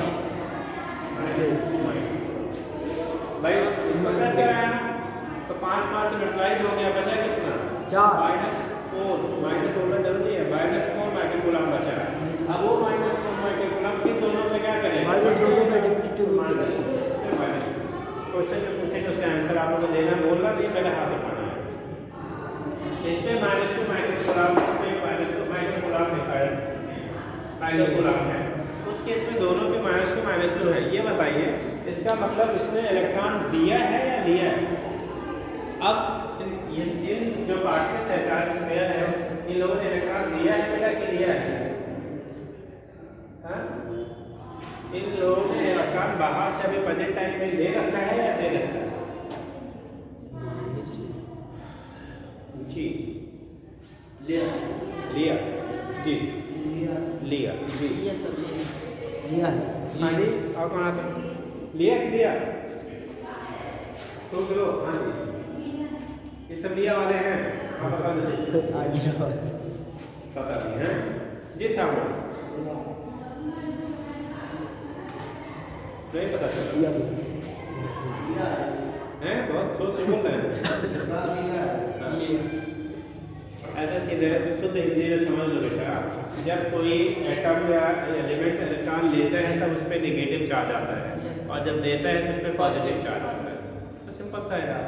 भाई इसको कैसे कराया तो 5 5 न्यूट्रलाइज हो गया, बचा कितना 4 -4 माइनस होना जरूरी है, -4 माइक्रोकूलम बचा। अब वो -4 माइक्रोकूलम फिर दोनों पे क्या करेंगे -2 में डिस्ट्रीब्यूट क्वेश्चन जो पूछेंगे उसका आंसर आप लोगों को देना, बोलना नहीं, पहले हाथ उठाना है। इस पे -2 माइक्रोकूलम, इस पे -2 माइक्रोकूलम है, उस केस में दोनों पे -2 है। ये बताइए इसका मतलब इसने इलेक्ट्रॉन दिया है या लिया है? अब इन जो पार्टिकल्स है चार्ज पेयर है, इन लोगों ने इलेक्ट्रॉन दिया है बेटा कि लिया है? हाँ? इन लोगों ने इलेक्ट्रॉन बाहर से अभी प्रेजेंट टाइम में ले रखा है या दे रखा है? जी लिया जी लिया जी ये सब ले लिया हाँ जी। और कौन आता लिया कि दिया तो लो? हाँ जी ये सब लिया वाले हैं, आप बता दीजिए। पता नहीं है जी साहब, नहीं पता चला है, बहुत सोच से बोल रहे हैं। ऐसा सीधे शुद्ध हिंदी में समझ लो बेटा, जब कोई एटम या एलिमेंट इलेक्ट्रॉन लेता है तब उस पर निगेटिव चार्ज आता है, और जब देता है तो उस पर पॉजिटिव चार्ज आता है। तो सिंपल सा है यार,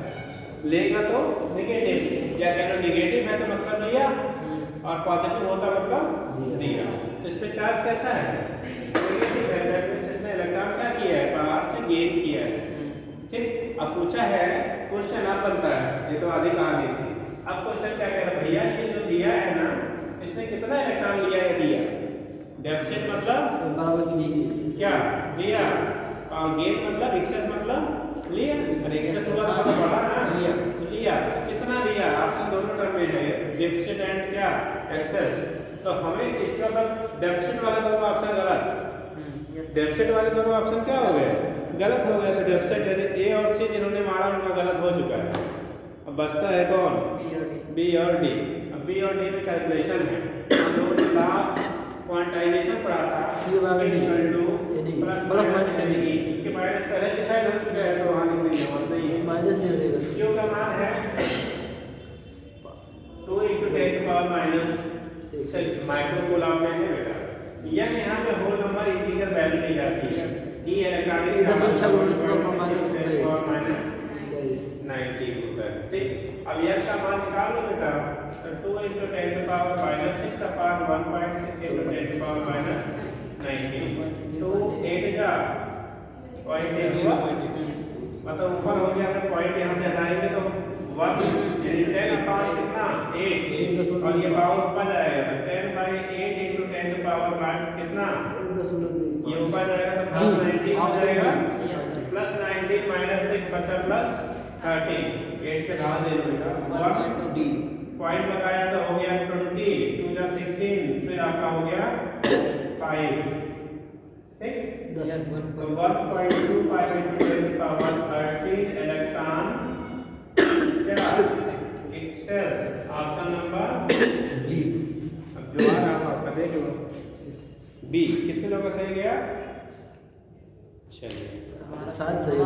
लेगा तो निगेटिव, या कह लो निगेटिव है तो मतलब लिया, और पॉजिटिव होता मतलब दिया। तो इस पर चार्ज कैसा है? निगेटिव है। इसने इलेक्ट्रॉन क्या किया है? बाहर से गेन किया है। ठीक, अब पूछा है क्वेश्चन अब बनता है, ये तो आधी कहानी थी। अब क्वेश्चन क्या कह रहा है भैया, ये जो दिया है ना, इसने कितना इलेक्ट्रॉन लिया है? दिया डेफिसिट मतलब बराबर की क्या लिया, और गेन मतलब एक्सेस मतलब लिया, और एक्सेस हुआ तो मतलब बढ़ा ना, तो लिया। कितना लिया? ऑप्शन दोनों टर्म में है, डेफिसिट एंड क्या एक्सेस। तो हमें इसका मतलब डेफिसिट वाले दोनों ऑप्शन गलत, डेफिसिट वाले दोनों ऑप्शन क्या हो गए? गलत हो गया। तो डेफिसिट यानी ए और सी जिन्होंने मारा उनका गलत हो चुका है। अब बचता है कौन? बी और डी। अब बी और डी में कैलकुलेशन है, हम लोगों ने लास्ट क्वांटाइजेशन पढ़ा था, प्लस माइनस यानी कि माइनस पहले डिसाइड हो चुका है, तो वहाँ नहीं है माइनस ही रहेगा। क्यू का मान है 2 × 10⁻6 माइक्रोकूलम में है बेटा। यह यहाँ पे होल नंबर इंटीजर वैल्यू दी जाती है। ई इलेक्ट्रॉनिक -90 होता है। ठीक, अब यह का मान निकाल लो बेटा, तो 2 × 10⁻6 अपान 1.6 × 10⁻90, तो 8 जा 0.8 हुआ, मतलब ऊपर हो गया। अगर पॉइंट यहाँ से हटाएंगे तो 1 यानी 10 अपान कितना 8, और ये पावर ऊपर जाएगा 10/8 × 10⁻5 कितना, ये ऊपर जाएगा तो प्लस 90 हो जाएगा, प्लस 90 -6 बचा प्लस 30, 8 से भाग दे दो बेटा, 1 पॉइंट लगाया तो हो गया 20, 2 जा 16, फिर आपका हो गया 5। ठीक, तो 1.25 × 10⁻13 इलेक्ट्रॉन क्या एक्सेस, ऑप्शन नंबर बी। अब जो आ रहा आपका देख लो, बी कितने लोगों का सही गया? चलिए शायद सही है,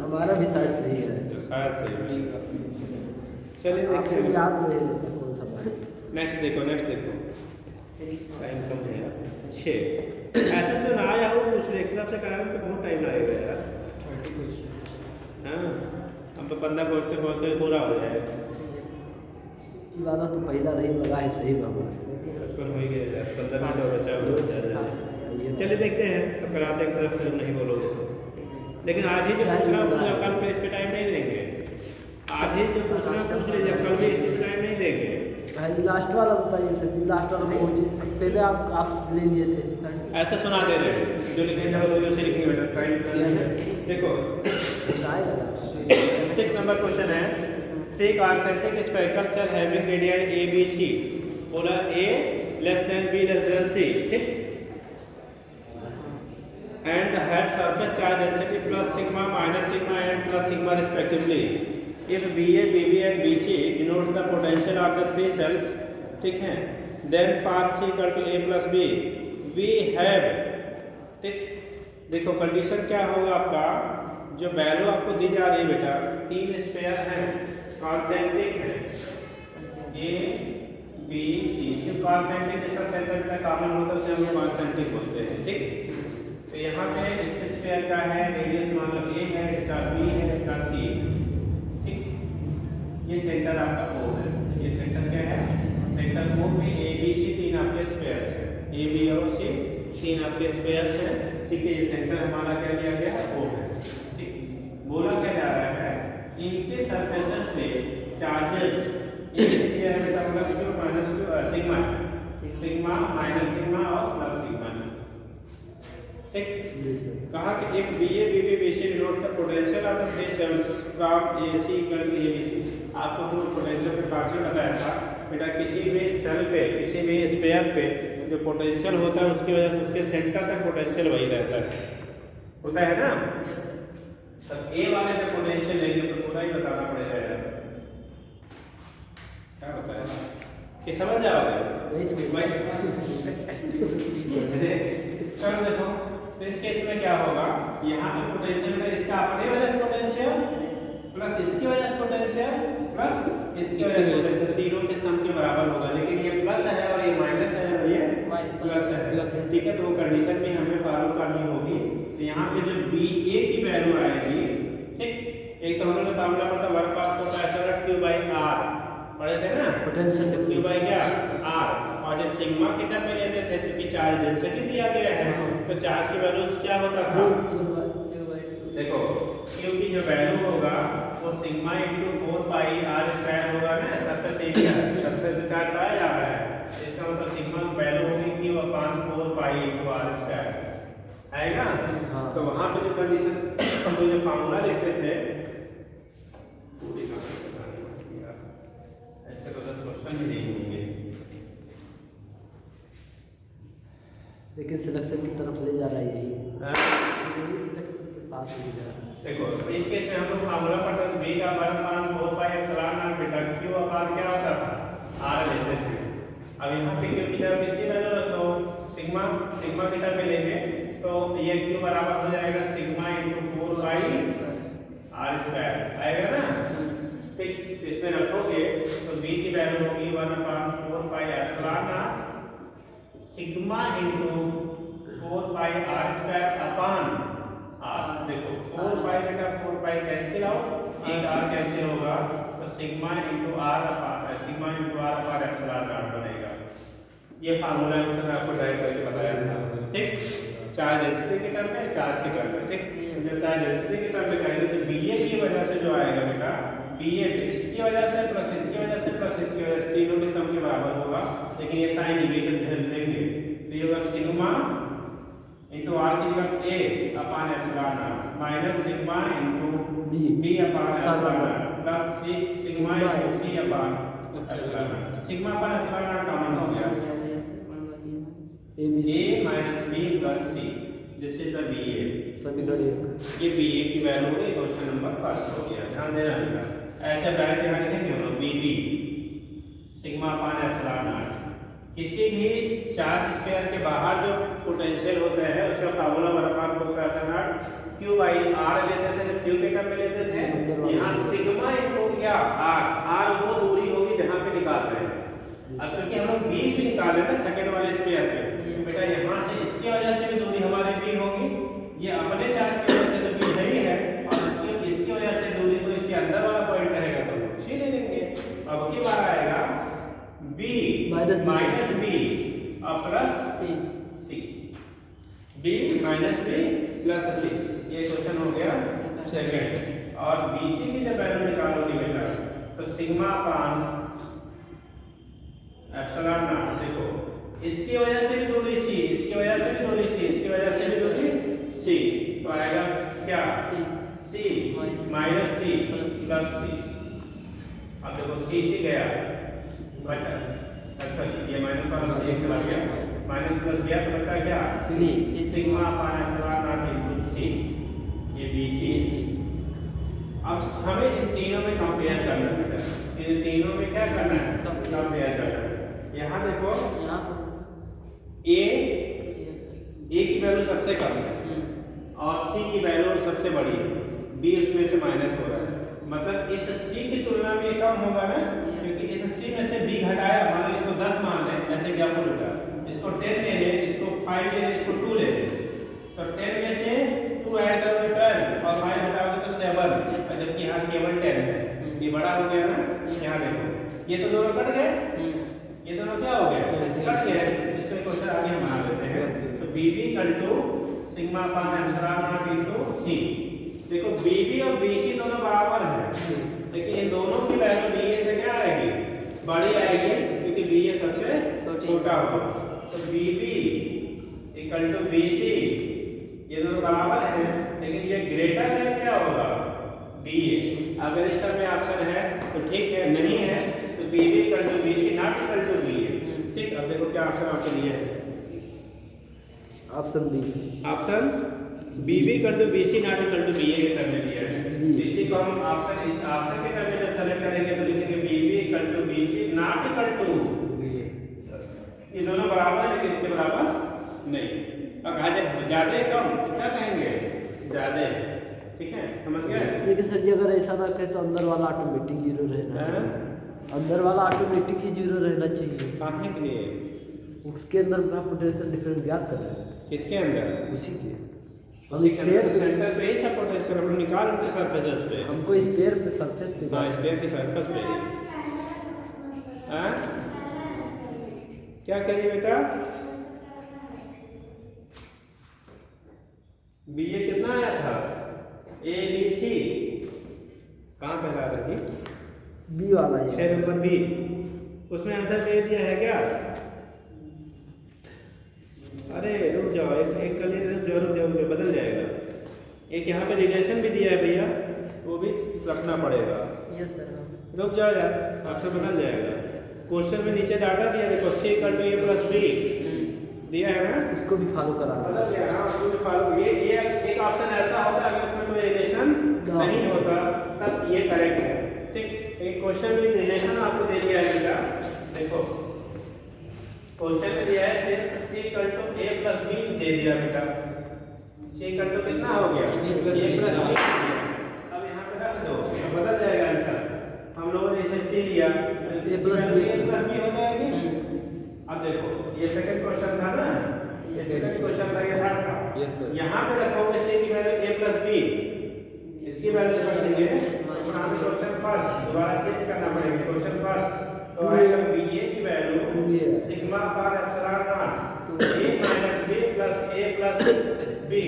हमारा भी शायद सही है, तो शायद सही है। चलिए आपसे देखते हैं, याद नहीं रहता कौन सा बात। नेक्स्ट देखो टाइम कम है यार, 6 ऐसा जो ना आया हो कुछ एक तरफ से कराने में तो बहुत टाइम लगेगा यार। 30 क्वेश्चन, हाँ हम तो 15 पहुँचते पहुँचते पूरा हो जाएगा। ये वाला तो पहला रही लगा है सही बाबा, बस पर हो ही गया यार, 15 मिनट और बचा हुआ है। चलिए देखते हैं, तो कराते एक तरफ से नहीं बोलोगे तो। लेकिन आज ही जो पूछना पूछना, कल फिर इस पे टाइम नहीं देंगे। आज ही जो पूछना पूछ लीजिए, कल भी इसी पे टाइम नहीं देंगे। भाई लास्ट वाला बताइए सर, लास्ट वाला पहुँचे पहले आप ले लिए थे। ऐसा सुना दे रहे हैं, जो लिखने जाओ जो से लिखने बेटा टाइम देखो। 6 नंबर क्वेश्चन है, 3 concentric spherical cell having radii a b c, बोला a less than b less than c, ठीक, and the have surface charge density plus sigma minus sigma and plus sigma respectively. If BA, BB and BC denotes the potential of the 3 cells ठीक है। Then path C equal to A plus B, we have, ठीक। देखो कंडीशन क्या होगा आपका, जो वैल्यू आपको दी जा रही है बेटा, 3 स्फीयर हैं, कॉन्सेंट्रिक है, ए बी सी। सिर्फ कॉन्सेंट्रिक जैसा सेंटर का कॉमन होता है उसे हम कॉन्सेंट्रिक बोलते हैं, ठीक। तो यहाँ पे इस स्फीयर का है रेडियस मान लो ए है, इसका बी है, इसका सी, ठीक। ये सेंटर आपका ओ है, ये सेंटर क्या है, सेंटर ओ में ए बी सी 3 आपके स्फीयर्स हैं, ए बी और सी 3 आपके स्फीयर्स हैं, ठीक है। ये सेंटर हमारा क्या दिया गया, ओ है, ठीक। बोला क्या जा रहा है, इनके सरफेसेस पे चार्जेस दिया है बेटा plus Q minus Q, sigma, sigma minus sigma और प्लस सिग्मा, ठीक। कहा कि एक VA VB VC denote the potential of the three cells from AC equal to ABC. आपको हम पोटेंशियल के पास में बताया था बेटा, किसी भी सेल पे, किसी भी स्फीयर पे जो पोटेंशियल होता है उसकी वजह से उसके सेंटर तक पोटेंशियल वही रहता है, होता है ना। तब ए वाले पे पोटेंशियल लेंगे तो पूरा ही बताना पड़ेगा यार, क्या बताया कि समझ जाओगे भाई। चलो देखो, तो इस केस में क्या होगा, यहाँ पे पोटेंशियल का इसका अपने वजह से पोटेंशियल प्लस इसकी वजह से पोटेंशियल प्लस इसकी वजह से पोटेंशियल, तीनों के सम के बराबर होगा। लेकिन ये प्लस है और ये माइनस है और ये प्लस है, ठीक है। तो वो कंडीशन भी हमें फॉलो करनी होगी। तो यहाँ पे जो बी ए की वैल्यू आएगी, ठीक। एक तो हम लोगों ने फार्मूला पढ़ा वर्क पास को पैसा क्यू बाई आर पढ़े थे ना, पोटेंशियल क्यू बाई क्या आर। और जब सिग्मा के टर्म में लेते थे क्योंकि चार्ज डेंसिटी दिया गया है, तो चार्ज की वैल्यू क्या होता था, देखो क्यू की जो वैल्यू होगा वो sigma into 4 pi R square होगा ना, सरफेस एरिया, सरफेस पे चार्ज पाया जा रहा है, इसका मतलब सिग्मा की वैल्यू होगी Q upon 4 pi into R square आएगा। तो वहां पे जो कंडीशन हम लोग जो फार्मूला देखते थे, ऐसे तो 10 क्वेश्चन भी नहीं होंगे, लेकिन सिलेक्शन की तरफ ले जा रहा है यही, सिलेक्शन के पास ले जा रहा है। देखो इस केस में हम लोग फार्मूला पढ़ते थे, बी का वर्ग मान 4 पाई एप्सिलॉन नॉट बेटा क्यू अपॉन क्या होता था आर लेते थे। अब यहाँ पे क्यू की जगह किसकी वैल्यू रख दो, सिग्मा, सिग्मा के टर्म में लेंगे तो ये क्यू बराबर हो जाएगा sigma into 4 pi R square आएगा ना, ठीक। तो इसमें रखोगे तो बी की वैल्यू होगी 1/4 pi epsilon naught sigma into 4 pi R square upon R. देखो 4 पाई बेटा 4 पाई कैंसिल आउट, एक आर कैंसिल होगा तो sigma into R upon sigma into R upon epsilon naught बनेगा। ये फार्मूला मैंने आपको ड्राइव करके बताया था, ठीक। चार्ज डेंसिटी के टर्म में, चार्ज के टर्म में, ठीक। जब चार्ज डेंसिटी के टर्म में करेंगे तो बीए की वजह से जो आएगा बेटा, बीए इसकी वजह से प्लस इसकी वजह से प्लस इसकी वजह से तीनों के सम के बराबर होगा, लेकिन ये साइन निगेटिव देंगे तो ये होगा सिग्मा इंटू आर की जगह A upon epsilon naught minus sigma into B upon epsilon naught plus sigma into C upon epsilon naught. Sigma upon epsilon naught common हो गया, A minus B plus C, this is the BA समीकरण 1। ये बीए की वैल्यू हो गई, क्वेश्चन नंबर फर्स्ट हो गया, ध्यान देना बेटा। ऐसे डायरेक्ट यहाँ लिखेंगे हम लोग बीबी सिग्मा अपॉन एप्सिलॉन नॉट। किसी भी चार्ज स्फीयर के बाहर जो पोटेंशियल होते हैं उसका फार्मूला बराबर होता है क्यू बाई आर लेते थे, जब क्यू के टर्म में लेते थे, यहाँ सिग्मा इनटू क्या आर, आर वो दूरी होगी जहाँ पे निकाल रहे हैं। अब क्योंकि हम लोग बी से निकाले ना सेकंड वाले स्फीयर पे, तो बेटा यहाँ से इसकी वजह से भी दूरी हमारे बी होगी, ये अपने चार्ज की वजह से तो बी सही है, और इसकी वजह से दूरी तो इसके अंदर वाला पॉइंट रहेगा तो सी ले लेंगे। अब की बार आएगा बी माइनस बी और प्लस सी, बी माइनस बी प्लस सी, ये क्वेश्चन हो गया सेकंड। और बीसी की जब वैल्यू निकालोगे बेटा तो सिग्मा अपॉन एप्सिलॉन नॉट, देखो इसकी वजह से भी दूरी सी, इसकी वजह से भी दूरी सी, इसकी वजह से भी दूरी सी, तो आएगा क्या सी माइनस सी प्लस सी। अब देखो सी गया बचा, अच्छा ये माइनस वाला सी चला गया, माइनस प्लस गया तो बचा क्या C sigma upon epsilon naught into C, ये बीसी। अब हमें इन तीनों में कंपेयर करना है, इन तीनों में क्या करना है कंपेयर करना है। यहाँ देखो यहाँ पर ए ये ए की वैल्यू सबसे कम है और सी की वैल्यू सबसे बड़ी है, बी उसमें से माइनस हो रहा है, मतलब इस सी की तुलना में ये कम होगा ना, क्योंकि इस सी में से बी घटाया, मान लो इसको 10 मान लें, ऐसे एग्जाम्पल होगा, इसको 10 ले लें, इसको 5 ले लें, इसको 2 ले लें, तो 10 में से 2 ऐड करोगे 12 और 5 हटाओगे तो 7, जबकि यहाँ केवल 10 है, ये बड़ा हो गया ना। यहाँ देखो ये तो दोनों कट गए, ये दोनों क्या हो गए, कट गए। इसमें क्वेश्चन आगे हम बना लेते हैं। तो BB equal to sigma upon epsilon naught into C. देखो बीबी और बीसी दोनों बराबर हैं, लेकिन इन दोनों की वैल्यू बीए से क्या आएगी, बड़ी आएगी, क्योंकि बीए सबसे छोटा होगा। तो बीबी इक्वल टू बीसी, ये दोनों बराबर हैं, लेकिन ये ग्रेटर देन क्या होगा, बीए। अगर इस तरह में ऑप्शन है तो ठीक है, नहीं है तो BB equal to BC not equal to BA. ठीक, अब देखो क्या ऑप्शन आपके लिए है, option B. Option BB equal to BC not equal to BA के टर्म में दिया है। इसी को हम ऑप्शन इस ऑप्शन के टर्म में जब सेलेक्ट करेंगे तो लिखेंगे BB equal to BC not equal to BA. ये दोनों बराबर है लेकिन इसके बराबर नहीं। अब ज्यादा कम तो क्या कहेंगे, ज्यादा, ठीक है, समझ गए। लेकिन सर जी अगर ऐसा ना कहे तो अंदर वाला ऑटोमेटिक जीरो रहना चाहिए, अंदर वाला ऑटोमेटिक ही जीरो रहना चाहिए। कहाँ के लिए, उसके अंदर का पोटेंशियल डिफरेंस ज्ञात कर रहे हैं, किसके अंदर, उसी के हम स्पेयर सेंटर पे ही सब पोटेंशियल हम निकाल उनके सरफेस पे, हमको स्पेयर पे सरफेस पे हाँ स्पेयर की सरफेस पे। हाँ क्या करिए बेटा, बीए कितना आया था, ए बी सी, कहाँ पे आ रहा थी, बी वाला है 6 नंबर बी, उसमें आंसर दे दिया है क्या। अरे रुक जाओ, एक कल रुक जाओ, बदल जाएगा। एक यहाँ पे रिलेशन भी दिया है भैया, वो भी रखना पड़ेगा। Yes sir. रुक जाओ यार, आपसे बदल जाएगा। क्वेश्चन में नीचे डाटा दिया, देखो C equal to A plus B दिया है ना, इसको भी फॉलो कराना है। बदल गया, हाँ उसको भी फॉलो। ये एक ऑप्शन ऐसा होता है अगर उसमें कोई रिलेशन नहीं होता तब ये करेक्ट है। ठीक, एक क्वेश्चन में रिलेशन आपको दे दिया है बेटा, देखो क्वेश्चन में दिया है since C equal to A plus B दे दिया बेटा, सी इक्वल टू कितना हो गया, ए प्लस बी। अब यहाँ पे रख दो, तो बदल जाएगा आंसर। हम लोगों ने इसे सी लिया, ए प्लस बी हो जाएगी। अब देखो ये सेकंड क्वेश्चन था ना, ये सेकंड क्वेश्चन था, ये थर्ड था। Yes sir. यहाँ पे रखोगे सी की वैल्यू ए प्लस बी, इसकी वैल्यू कर देंगे क्वेश्चन फर्स्ट, दोबारा चेंज करना पड़ेगा क्वेश्चन फर्स्ट। तो आएगा बीए की value sigma upon epsilon naught A minus B plus A plus B,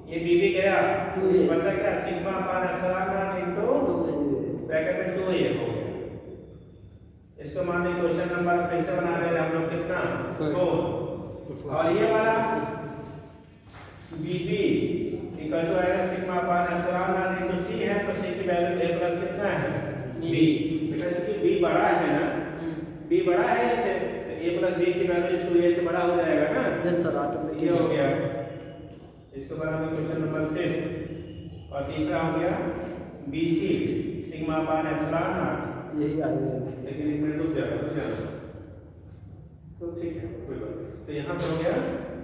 ये बीबी गया, बचा क्या, sigma upon epsilon naught into bracket में 2 ये हो गया। इसको मान लीजिए क्वेश्चन नंबर कैसे बना रहे हैं हम लोग, कितना 4, और ये वाला बीबी इक्वल टू आएगा sigma upon epsilon naught into C है, तो सी की वैल्यू ए प्लस कितना है, बी। बेटा चूंकि बी बड़ा है ना, बी बड़ा है ऐसे, तो ए प्लस बी की वैल्यू इस 2a से बड़ा हो जाएगा ना। यस सर, ऑटोमेटिक ये हो गया। इसके बाद में क्वेश्चन नंबर 6 और तीसरा हो गया BC sigma upon epsilon not, यही आएगा। लेकिन इसमें रुक जाएगा तो ठीक है कोई बात नहीं। तो यहाँ पर हो गया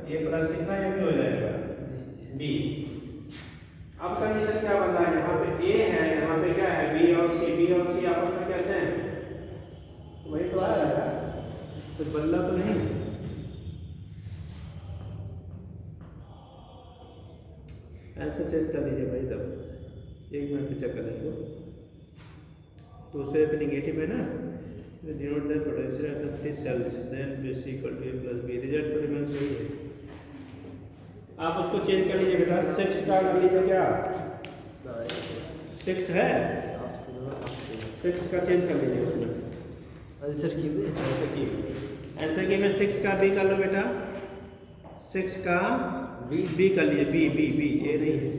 ए प्लस कितना, ये भी हो जाएगा बी। अब कंडीशन क्या बन रहा है, यहाँ पे ए है, यहाँ पे क्या है, बी और सी आपस में कैसे हैं, वही तो आ रहा है, तो बदला तो नहीं। ऐसे चेक कर लीजिए भाई, तब 1 मिनट पे चेक कर लीजिए। दूसरे पे नेगेटिव है ना, denote the potential of the 3 cells then BC equal to A plus B, result तो रिमेंस वही है। आप उसको चेंज कर लीजिए बेटा, 6 का कर लीजिए, क्या 6 है, 6 का चेंज कर लीजिए उसमें, आंसर की में ऐसे कि मैं 6 का बी कर लो बेटा, 6 का बी कर लीजिए, बी ए नहीं है,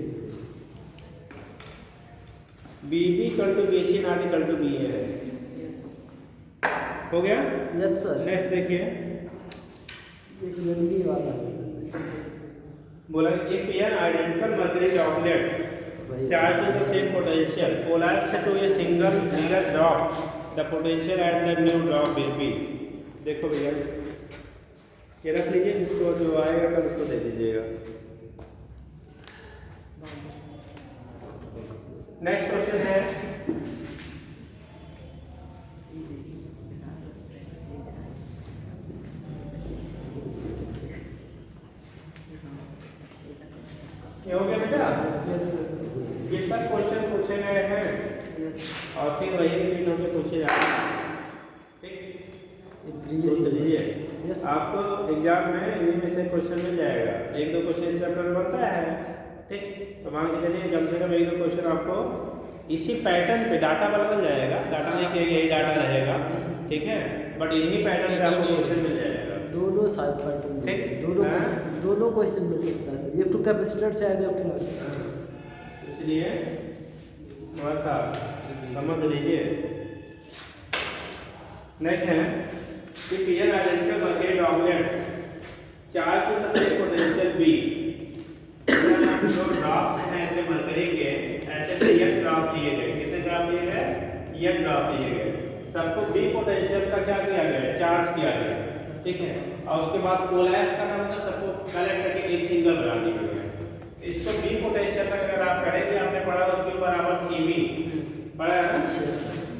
B equal to BC not equal to B है, हो गया। Yes sir. नेक्स्ट देखिए, एक लंबी वाला बोला if n identical mercury droplet charged with the same potential collapse to a single bigger drop, the potential at the new drop will be। देखो भैया, ये रख लीजिए, जिसको जो आएगा कल उसको दे दीजिएगा। नेक्स्ट क्वेश्चन है, ये हो गया बेटा? ये सब क्वेश्चन पूछे गए हैं और फिर वही रिपीट होकर पूछे जाते हैं। ठीक, प्रीवियस लीजिए, यस आपको एग्जाम में इन्हीं में से क्वेश्चन मिल जाएगा। एक दो क्वेश्चन इस चैप्टर में बनता है, ठीक, तो मान के चलिए कम से कम एक दो क्वेश्चन आपको इसी पैटर्न पे डाटा बदल जाएगा, डाटा नहीं कि यही डाटा रहेगा, ठीक है, बट इन्हीं पैटर्न पे आपको क्वेश्चन मिल जाएगा। दोनों साइड पैटर्न, ठीक, दोनों क्वेश्चन मिल सकता है सर। एक तो कैपेसिटर से आएगा, एक तो इसलिए थोड़ा सा समझ लीजिए। नेक्स्ट है कि PN identical bucket objects charge to the same potential be, जो ड्रॉप्स हैं ऐसे मरकरी के, ऐसे पीएन ड्रॉप लिए गए। कितने ड्रॉप लिए गए? पीएन ड्रॉप लिए गए। सबको बी पोटेंशियल का क्या किया गया? चार्ज किया गया, ठीक है, और उसके बाद कोलैप्स करना मतलब सबको कलेक्ट करके एक सिंगल बना दिया गया। इसको बी पोटेंशियल तक अगर आप करेंगे, आपने पढ़ा हो Q बराबर CV, पढ़ा है ना?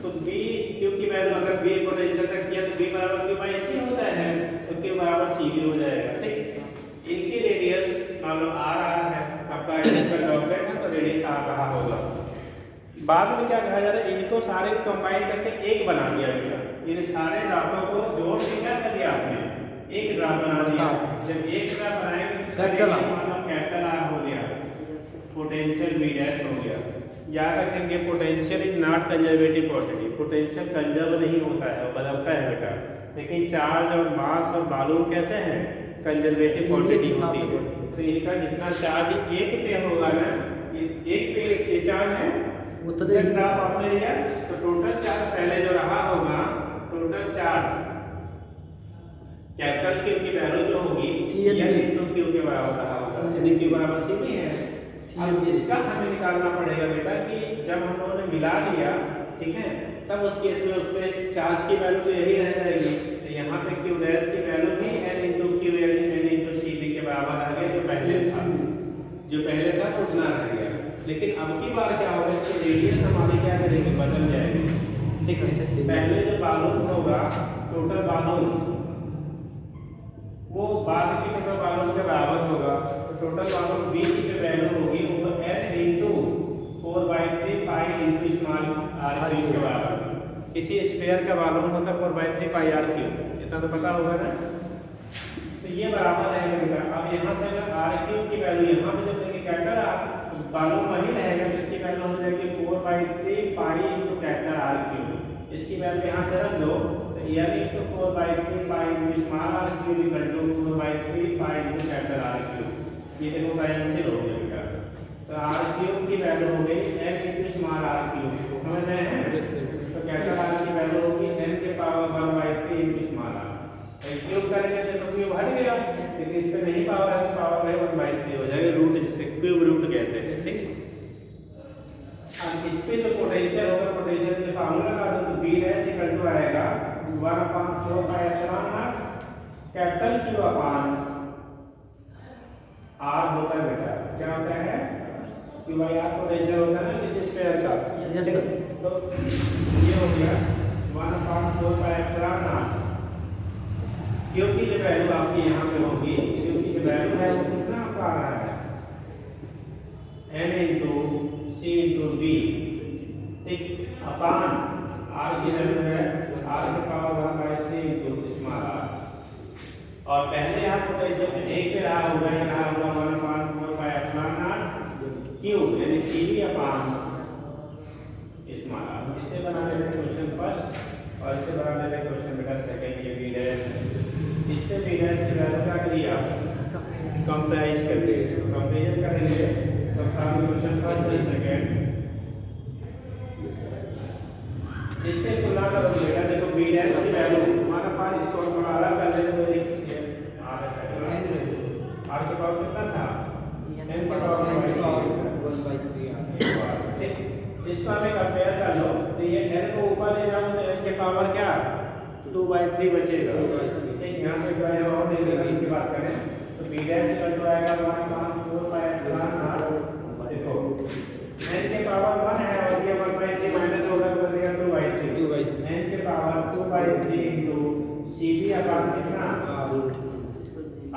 तो बी क्यू की वैल्यू अगर बी पोटेंशियल तक किया तो बी बराबर क्यू बाई सी होता है, तो क्यू बराबर सी भी हो जाएगा। ठीक, इनकी रेडियस मान लो आर है, सबका आइडेंटिकल डॉटेड है तो रेडियस आर रहा होगा। बाद में क्या कहा जा रहा है, इनको सारे कंबाइन करके एक बना दिया बेटा। इन सारे ड्रॉपों को जोड़ के क्या कर दिया आपने? एक ड्रॉप बना दिया। जब एक ड्रॉप बनाएंगे तो कैपिटल आर हो गया, पोटेंशियल बी डैश हो गया। याद रखेंगे potential is not conservative quantity, potential conserve नहीं होता है, वो बदलता है बेटा। लेकिन चार्ज और मास और वॉल्यूम कैसे हैं? कंजर्वेटिव क्वांटिटी होती है। तो इनका जितना चार्ज एक पे होगा ना, एक पे ये चार्ज है उतना ड्रॉप आपने लिया, तो टोटल चार्ज पहले जो रहा होगा, टोटल चार्ज कैपिटल क्यू की वैल्यू जो होगी n इनटू क्यू के बराबर रहा होगा, यानी क्यू बराबर सी भी है। अब इसका हमें निकालना पड़ेगा बेटा कि जब हम लोगों ने मिला दिया, ठीक है, तब उस केस में उसमें चार्ज की वैल्यू तो यही रह जाएगी। तो यहाँ पे क्यू डैश की वैल्यू भी n into Q n into C B के बराबर आ गया, जो पहले था उतना रह गया। लेकिन अब की बार क्या होगा, इसकी रेडियस हमारी क्या करेंगे? बदल जाएगी, ठीक है। पहले जो वॉल्यूम होगा, टोटल वॉल्यूम, वो बाद की टोटल वॉल्यूम के बराबर होगा। तो टोटल वॉल्यूम बी की जो वैल्यू होगी वो n into 4/3 pi into small r cube के बराबर। किसी स्फीयर का वॉल्यूम होता है 4/3 पाई r क्यूब, इतना तो पता होगा ना। तो ये बराबर रहेगा बेटा। अब यहाँ से अगर r क्यूब की वैल्यू यहाँ पे जब देंगे कैपिटल r, तो वॉल्यूम वही रहेगा, तो इसकी वैल्यू हो जाएगी 4/3 pi into capital r cube. इसकी वैल्यू यहाँ से रख दो, n into 4/3 pi into small r cube equal to 4/3 pi into capital R cube. ये देखो कैंसिल हो गया बेटा। तो r क्यूब की वैल्यू हो गई n into small r cube, समझ रहे हैं? तो कैपिटल R की वैल्यू होगी n के power 1/3 into small r। Cube करेंगे तो क्यूब हट गया, लेकिन इस पे नहीं पावर है तो पावर है 1/3 हो जाएगा, रूट जिसे क्यूब रूट कहते हैं। ठीक, अब इस पे जो पोटेंशियल होगा, पोटेंशियल के फार्मूला लगा दो, तो b डैश इक्वल टू आएगा 1/4 pi epsilon not capital Q upon R होता है बेटा। क्या होता है? Q बाई R पोटेंशियल होता है ना किसी स्फीयर का। Yes sir. तो ये हो गया 1/4 पाई एप्सिलॉन नॉट। Q की जो वैल्यू आपकी यहाँ पे होगी, Q की जो वैल्यू है वो कितना आपका आ रहा है? n into c into b, ठीक, अपान R की वैल्यू है r के पावर 1/3 इनटू स्मॉल r। और पहले यहाँ पोटेंशियल में एक पे रहा होगा, ये रहा होगा 1/4 पाई एप्सिलॉन नॉट q, यानी cv अपान स्मॉल r। इसे बना लेते हैं क्वेश्चन फर्स्ट, और इसे बना लेते हैं क्वेश्चन बेटा सेकंड। ये b डैश, इससे b डैश की वैल्यू क्या करिए आप? कंपेयर कर दिए, कंपेयर करेंगे तो क्वेश्चन फर्स्ट और सेकंड, इससे तुलना करो बेटा। देखो b डैश की वैल्यू हमारा पास, इसको हम अलग कर लेते हैं, r के पावर कितना था? n का पावर 1/3 आ गया। इसको हमें कंपेयर कर लो, तो ये n को ऊपर ले जाओ तो n के पावर क्या? 2/3 बचेगा। ठीक, यहाँ पे जो है और इसकी बात करें तो b डैश इक्वल टू आएगा 1/4 देखो n के पावर 1 है और ये 1/3 माइनस होगा तो बचेगा 2/3 n के पावर 2/3 इनटू cb अपॉन कितना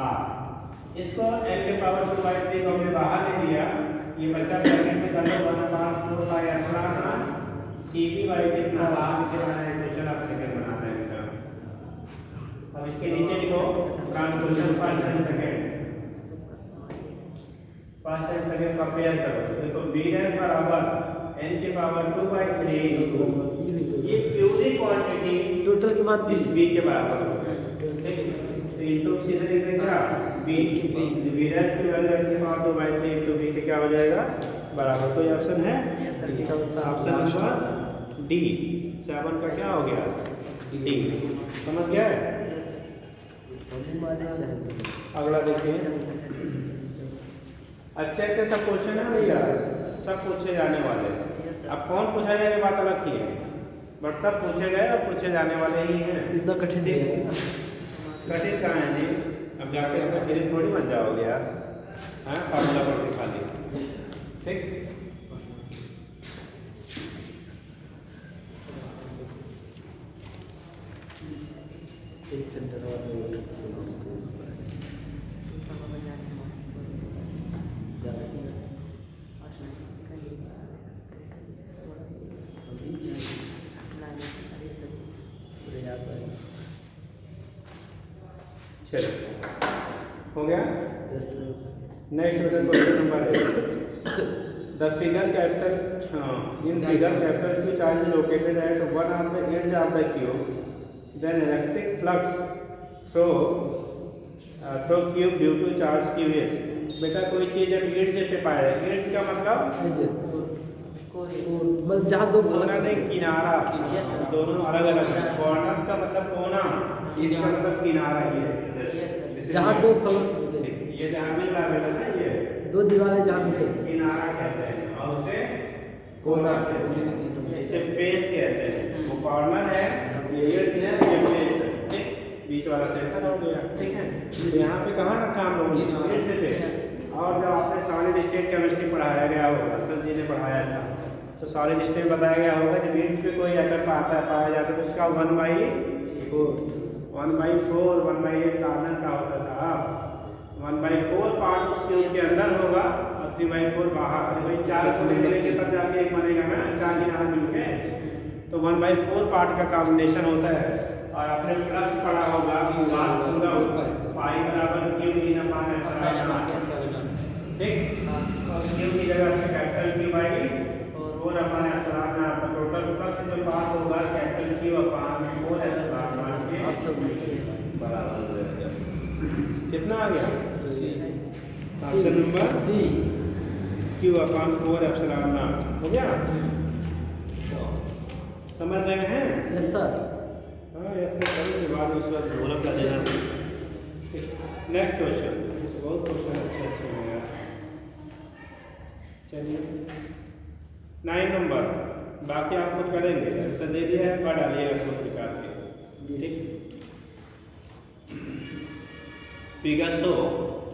r। इसको n के पावर 2/3 को हमने बाहर ले लिया, ये बच्चा ब्रैकेट में कर लो 1/4 cb बाई कितना बाहर नीचे बनाना है, इक्वेशन आप सेकंड बनाना है इसका। अब इसके नीचे लिखो transposition first and second compare करो। देखो b डैश बराबर n के पावर 2/3 ये प्यूरी क्वांटिटी टोटल की बात इस b के बराबर होगा। ठीक, तो इनटू सीधे लिख देंगे क्या b डैश की वैल्यू n के पावर 2/3 इनटू b के क्या हो जाएगा बराबर। कोई ऑप्शन है? ऑप्शन नंबर डी 7 का क्या हो गया डी। समझ गए? अगला देखिए, अच्छे अच्छे सब क्वेश्चन है भैया, सब पूछे जाने वाले। अब कौन पूछा जाए ये बात अलग की है, बट सब पूछे गए और पूछे जाने वाले ही हैं। इतना कठिन नहीं है। कठिन कहाँ है जी, अब जाके अपने फिर थोड़ी बन जाओगे यार, हाँ फार्मूला पढ़ के खाली। ठीक, चलो हो गया। Next question number 8। The figure capital in figure capital Q charge is located at one of the edge of the cube, then electric flux through cube due to charge QH। बेटा कोई चीज जब एड्ज पे पाए, एड्ज का मतलब जहाँ दो कोना नहीं किनारा, दोनों अलग अलग है। कॉर्नर का मतलब कोना, एड्ज का मतलब किनारा। ये जहाँ दो फलक ये जहाँ मिल रहा है बेटा ना, ये दो दीवारें जहाँ मिलते किनारा कहते हैं और उसे कोना कहते हैं, इसे फेस कहते हैं। वो कॉर्नर है, ये एड्ज है, ये फेस है। ठीक, बीच वाला सेंटर हो गया। ठीक है, तो यहाँ पे कहाँ रखा हम लोगों ने एड्ज पे। और जब आपने सॉलिड स्टेट केमिस्ट्री पढ़ाया गया होगा, सर जी ने पढ़ाया था, तो सॉलिड स्टेट बताया गया होगा जब एड्ज पे कोई एटम पाया जाता है तो उसका 1/4 1/8 कार्बन का होता था। 1/4 पार्ट उस क्यूब के अंदर होगा और 3/4 बाहर। अरे भाई 4 सोने मिलेंगे तब जाके एक बनेगा ना, 4 किनारा मिलके। तो 1/4 पार्ट का कॉम्बिनेशन होता है। और आपने फ्लक्स पढ़ा होगा पाई बराबर Q इन अपॉन एप्सिलॉन। ठीक, और Q की जगह आपसे capital Q by 4 upon epsilon naught. तो टोटल फ्लक्स जो पास होगा capital Q upon 4 epsilon naught के बराबर हो जाएगा। कितना आ गया? Option number C Q upon 4 epsilon naught हो गया। समझ रहे हैं? Yes sir. हाँ ऐसे करेंगे, बाद में उसका ढोलक का देना। नेक्स्ट क्वेश्चन, बहुत क्वेश्चन अच्छे अच्छे हैं यार। चलिए 9 नंबर, बाकी आप खुद करेंगे, आंसर दे दिया है, पढ़ डालिएगा सोच विचार के। ठीक, figure show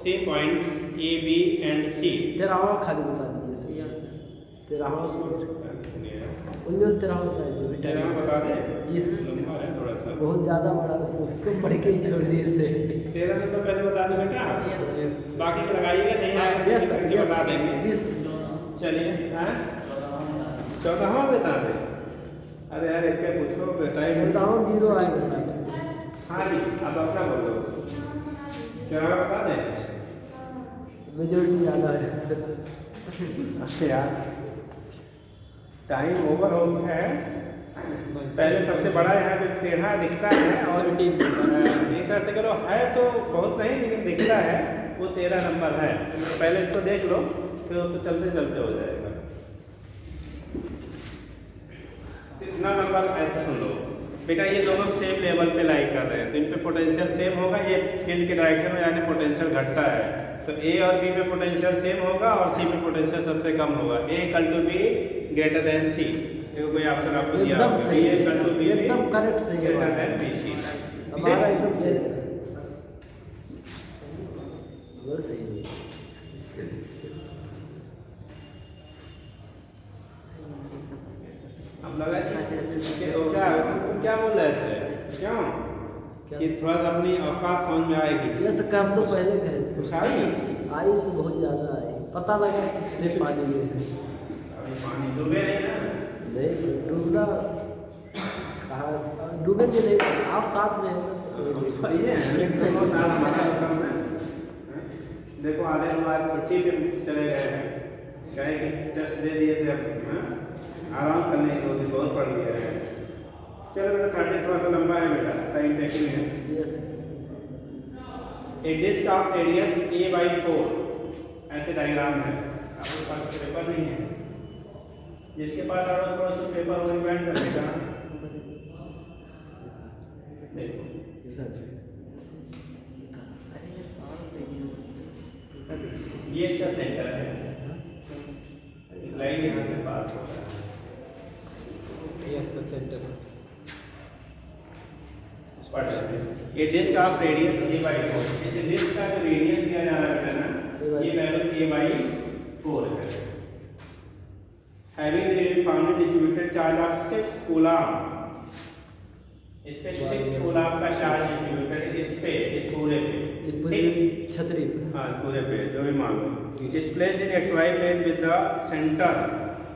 3 points A, B and C। तेरहवा खाली बता दीजिए सर। तेरहवा 13 बता दीजिए। तेरह बता दें जी सर। लंबा है थोड़ा सा, बहुत ज़्यादा बड़ा, उसको पढ़ के ही छोड़ दिए थे। 13 नंबर पहले बता दें बेटा, बाकी को लगाइएगा नहीं आएगा यस सर, करके बता देंगे। जी सर। चलिए हाँ 14वां बता दें। अरे यार एक क्या पूछो बेटा, 14वां 0 आएगा सर। हाँ जी अब अपना बोलो, 13वां बता दें। मेजोरिटी ज़्यादा है। अच्छा यार टाइम ओवर हो गया है। पहले सबसे बड़ा यहाँ जो टेढ़ा दिखता है और एक तरह से करो है तो बहुत नहीं लेकिन दिखता है, वो 13 नंबर है। पहले इसको देख लो फिर तो चलते चलते हो जाएगा। इतना नंबर ऐसे सुन लो बेटा, ये दोनों सेम लेवल पे लाई कर रहे हैं तो इन पे पोटेंशियल सेम होगा। ये फील्ड के डायरेक्शन में यानी पोटेंशियल घटता है तो A और B में पोटेंशियल सेम होगा और C में पोटेंशियल सबसे कम होगा। A = B > C। देखो कोई ऑप्शन आपको दिया एकदम होगा, सही BA है, equal to BB एकदम करेक्ट सही है greater बात। than BC। हमारा एकदम सही है, वो सही है। हम लगा तुम क्या बोल रहे थे, क्यों कि थोड़ा सा अपनी औकात समझ में आएगी। ये सब काम तो पहले गए थे, कुछ आई आई तो बहुत ज़्यादा आई, पता लगा कि कितने पानी में है। अभी पानी डूबे नहीं ना, नहीं सर, डूबना कहाँ डूबेंगे नहीं सर, आप साथ में हैं ना, तो ये है दोनों साल हमारा काम है। देखो आधे लोग आज छुट्टी पे चले गए हैं, कहे कि टेस्ट दे दिए थे अब, हाँ? आराम करने की होती बहुत पड़ गया है। चलो बेटा 30 थोड़ा सा लंबा है बेटा, टाइम टेकिंग है। Yes a disc of radius a/4 ऐसे डायग्राम है, आपके पास पेपर नहीं है, जिसके पास अड़ोस पड़ोस में पेपर वो इन्वेंट कर देगा। देखो ये इसका सेंटर है, इस लाइन यहाँ से पास होता है। यस सर, सेंटर ये डिस्क ऑफ रेडियस a/4, इस डिस्क का जो रेडियस दिया जा रहा है ना, ये वैल्यू a/4 है। Having the founded distributed charge of 6 coulomb, इस पे 6 कूलम का चार्ज डिस्ट्रीब्यूटेड इस पे, इस पूरे पे, ये पूरी छतरी पे। हाँ पूरे पे जो भी मान लो, is place in xy plane with the centre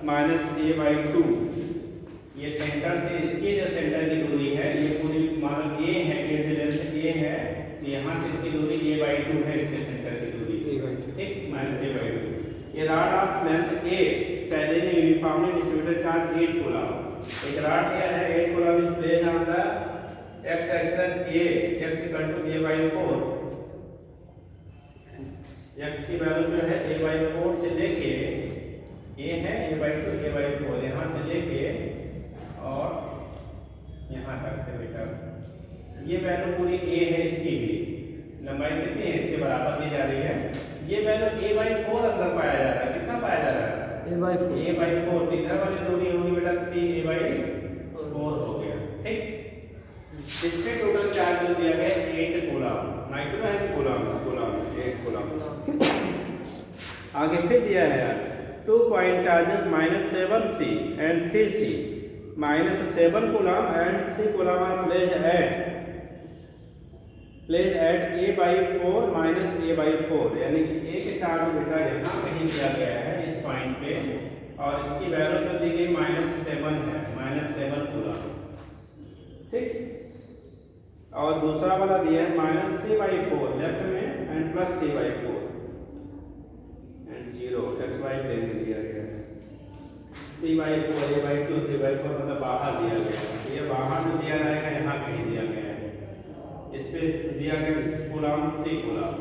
-a/2, ये सेंटर से इसकी जो सेंटर की दूरी है, ये पूरी मान लो a है, a की लेंथ a है, तो यहाँ से इसकी दूरी a/2 है, इसके सेंटर की दूरी ठीक -a/2। ये रॉड ऑफ लेंथ a पहले ही यूनिफॉर्मली डिस्ट्रीब्यूटेड चार्ज 8 कूलम, एक रॉड दिया है 8 coulomb is placed on the x axis a, x equal to a/4, x की वैल्यू जो है a/4 से लेके, a है a/2 a/4, यहाँ से लेके और यहाँ तक है बेटा। ये वैल्यू पूरी a है, इसकी भी लंबाई कितनी है, इसके बराबर दी जा रही है। ये वैल्यू a/4 अंदर पाया जा रहा है, कितना पाया जा रहा है a/4, a/4, इधर वाली दूरी होगी बेटा 3a/4 हो गया ठीक। इस पे टोटल चार्ज जो दिया गया 8 कूलम, माइक्रो है कूलम, 8 कूलम। आगे फिर दिया है यार 2 point charges -7c and 3c, -7 coulomb and 3 coulomb are placed at a/4 -a/4, यानी कि a के चार्ज बेटा यहाँ कहीं दिया गया है इस पॉइंट पे, और इसकी वैल्यू जो दी गई -7 है, -7 कूलम ठीक। और दूसरा वाला दिया है -3/4 लेफ्ट में एंड +3/4 एंड 0 xy प्लेन में दिया गया है। 3/4 a/2 3/4 मतलब बाहर दिया गया है, ये बाहर में दिया रहेगा, यहाँ कहीं दिया गया है। इस पे दिया गया coulomb 3 coulomb.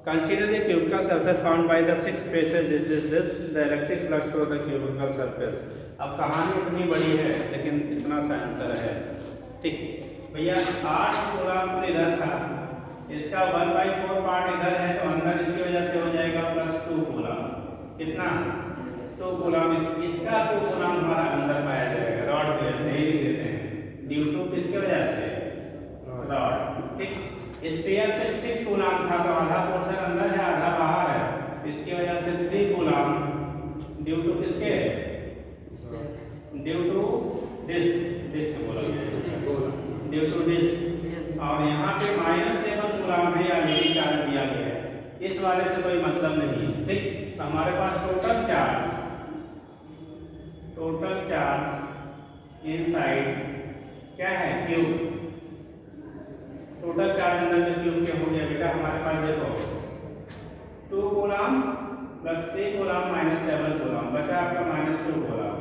Consider the cubical surface formed by the 6 faces. This the electric flux through the cubical surface. अब कहानी इतनी बड़ी है लेकिन इतना सा आंसर है ठीक भैया। 8 कूलम इधर था, इसका 1/4 पार्ट इधर है, तो अंदर इसकी वजह से हो जाएगा +2 कूलम, कितना 2 कूलम, इसका 2 कूलम हमारा अंदर पाया जाएगा, रॉड से नहीं लिख देते हैं, ड्यू टू किसके वजह से, रॉड ठीक। स्फीयर से 6 कूलम था, तो आधा पोर्शन अंदर है आधा बाहर है, इसकी वजह से 3 कूलम ड्यू टू किसके, ड्यू टू डिस्क बोला ड्यू टू डिस्क। और यहाँ पे -7 कूलम है या लेकिन चार्ज दिया गया है, इस वाले से कोई मतलब नहीं है ठीक। तो हमारे पास टोटल चार्ज इनसाइड क्या है, क्यूब, टोटल चार्ज अंदर जो क्यूब के हो गया बेटा हमारे पास देखो 2 कूलम + 3 कूलम -7 कूलम, बचा आपका -2 कूलम,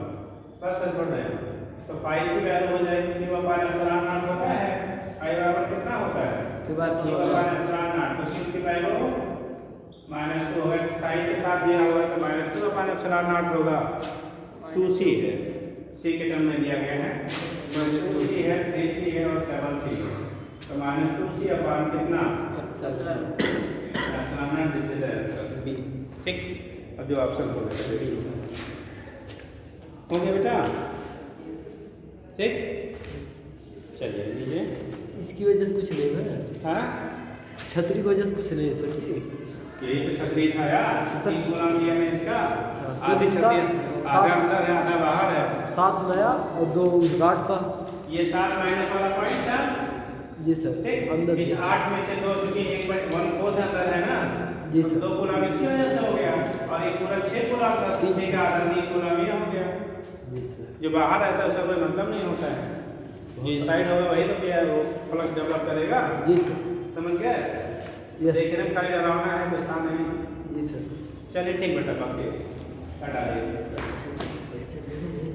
बस छोड़ रहे हैं। तो 5 की वैल्यू हो जाएगी कि वो पाई एप्सिलॉन नॉट होता है, पाई बराबर कितना होता है, तो 6 की वैल्यू -2 होगा, साइन के साथ दिया होगा तो -2 पाई एप्सिलॉन नॉट होगा, 2c है, c के टर्म में दिया गया है, 2c है, 3c है और 7c है, तो -2c अपॉन कितना epsilon not, this is the answer ठीक। अब जो ऑप्शन हो गया हो गया बेटा? ठीक, चलिए लीजिए। इसकी वजह से कुछ नहीं है, हाँ, छतरी की वजह से कुछ नहीं है सर जी। यही तो छतरी था यार, सर। 30 गुना दिया मैं इसका, हाँ, आधी इसका छतरी आधा अंदर है आधा बाहर है। 7 नया और 2 गार्ड का। ये 7 माइनस वाला पॉइंट था, जी सर, ठीक। अंदर इस 8 में से 2 चूंकि 1/4 अंदर है ना, जी सर। 2 गुना इसकी वजह से हो गया, और एक पूरा 6 गुना था, 6 का आधा 3 गुना में हो गया। जी सर, जो बाहर रहता है उसका कोई मतलब नहीं होता है, जो साइड होगा वही तो क्या है, वो फ्लक्स डेवलप करेगा। जी सर, समझ गए? यस देखने में खाली डरावना है, कुछ था नहीं। जी सर। चलिए ठीक बेटा, बाकी हटा दीजिए। ऐसे नहीं।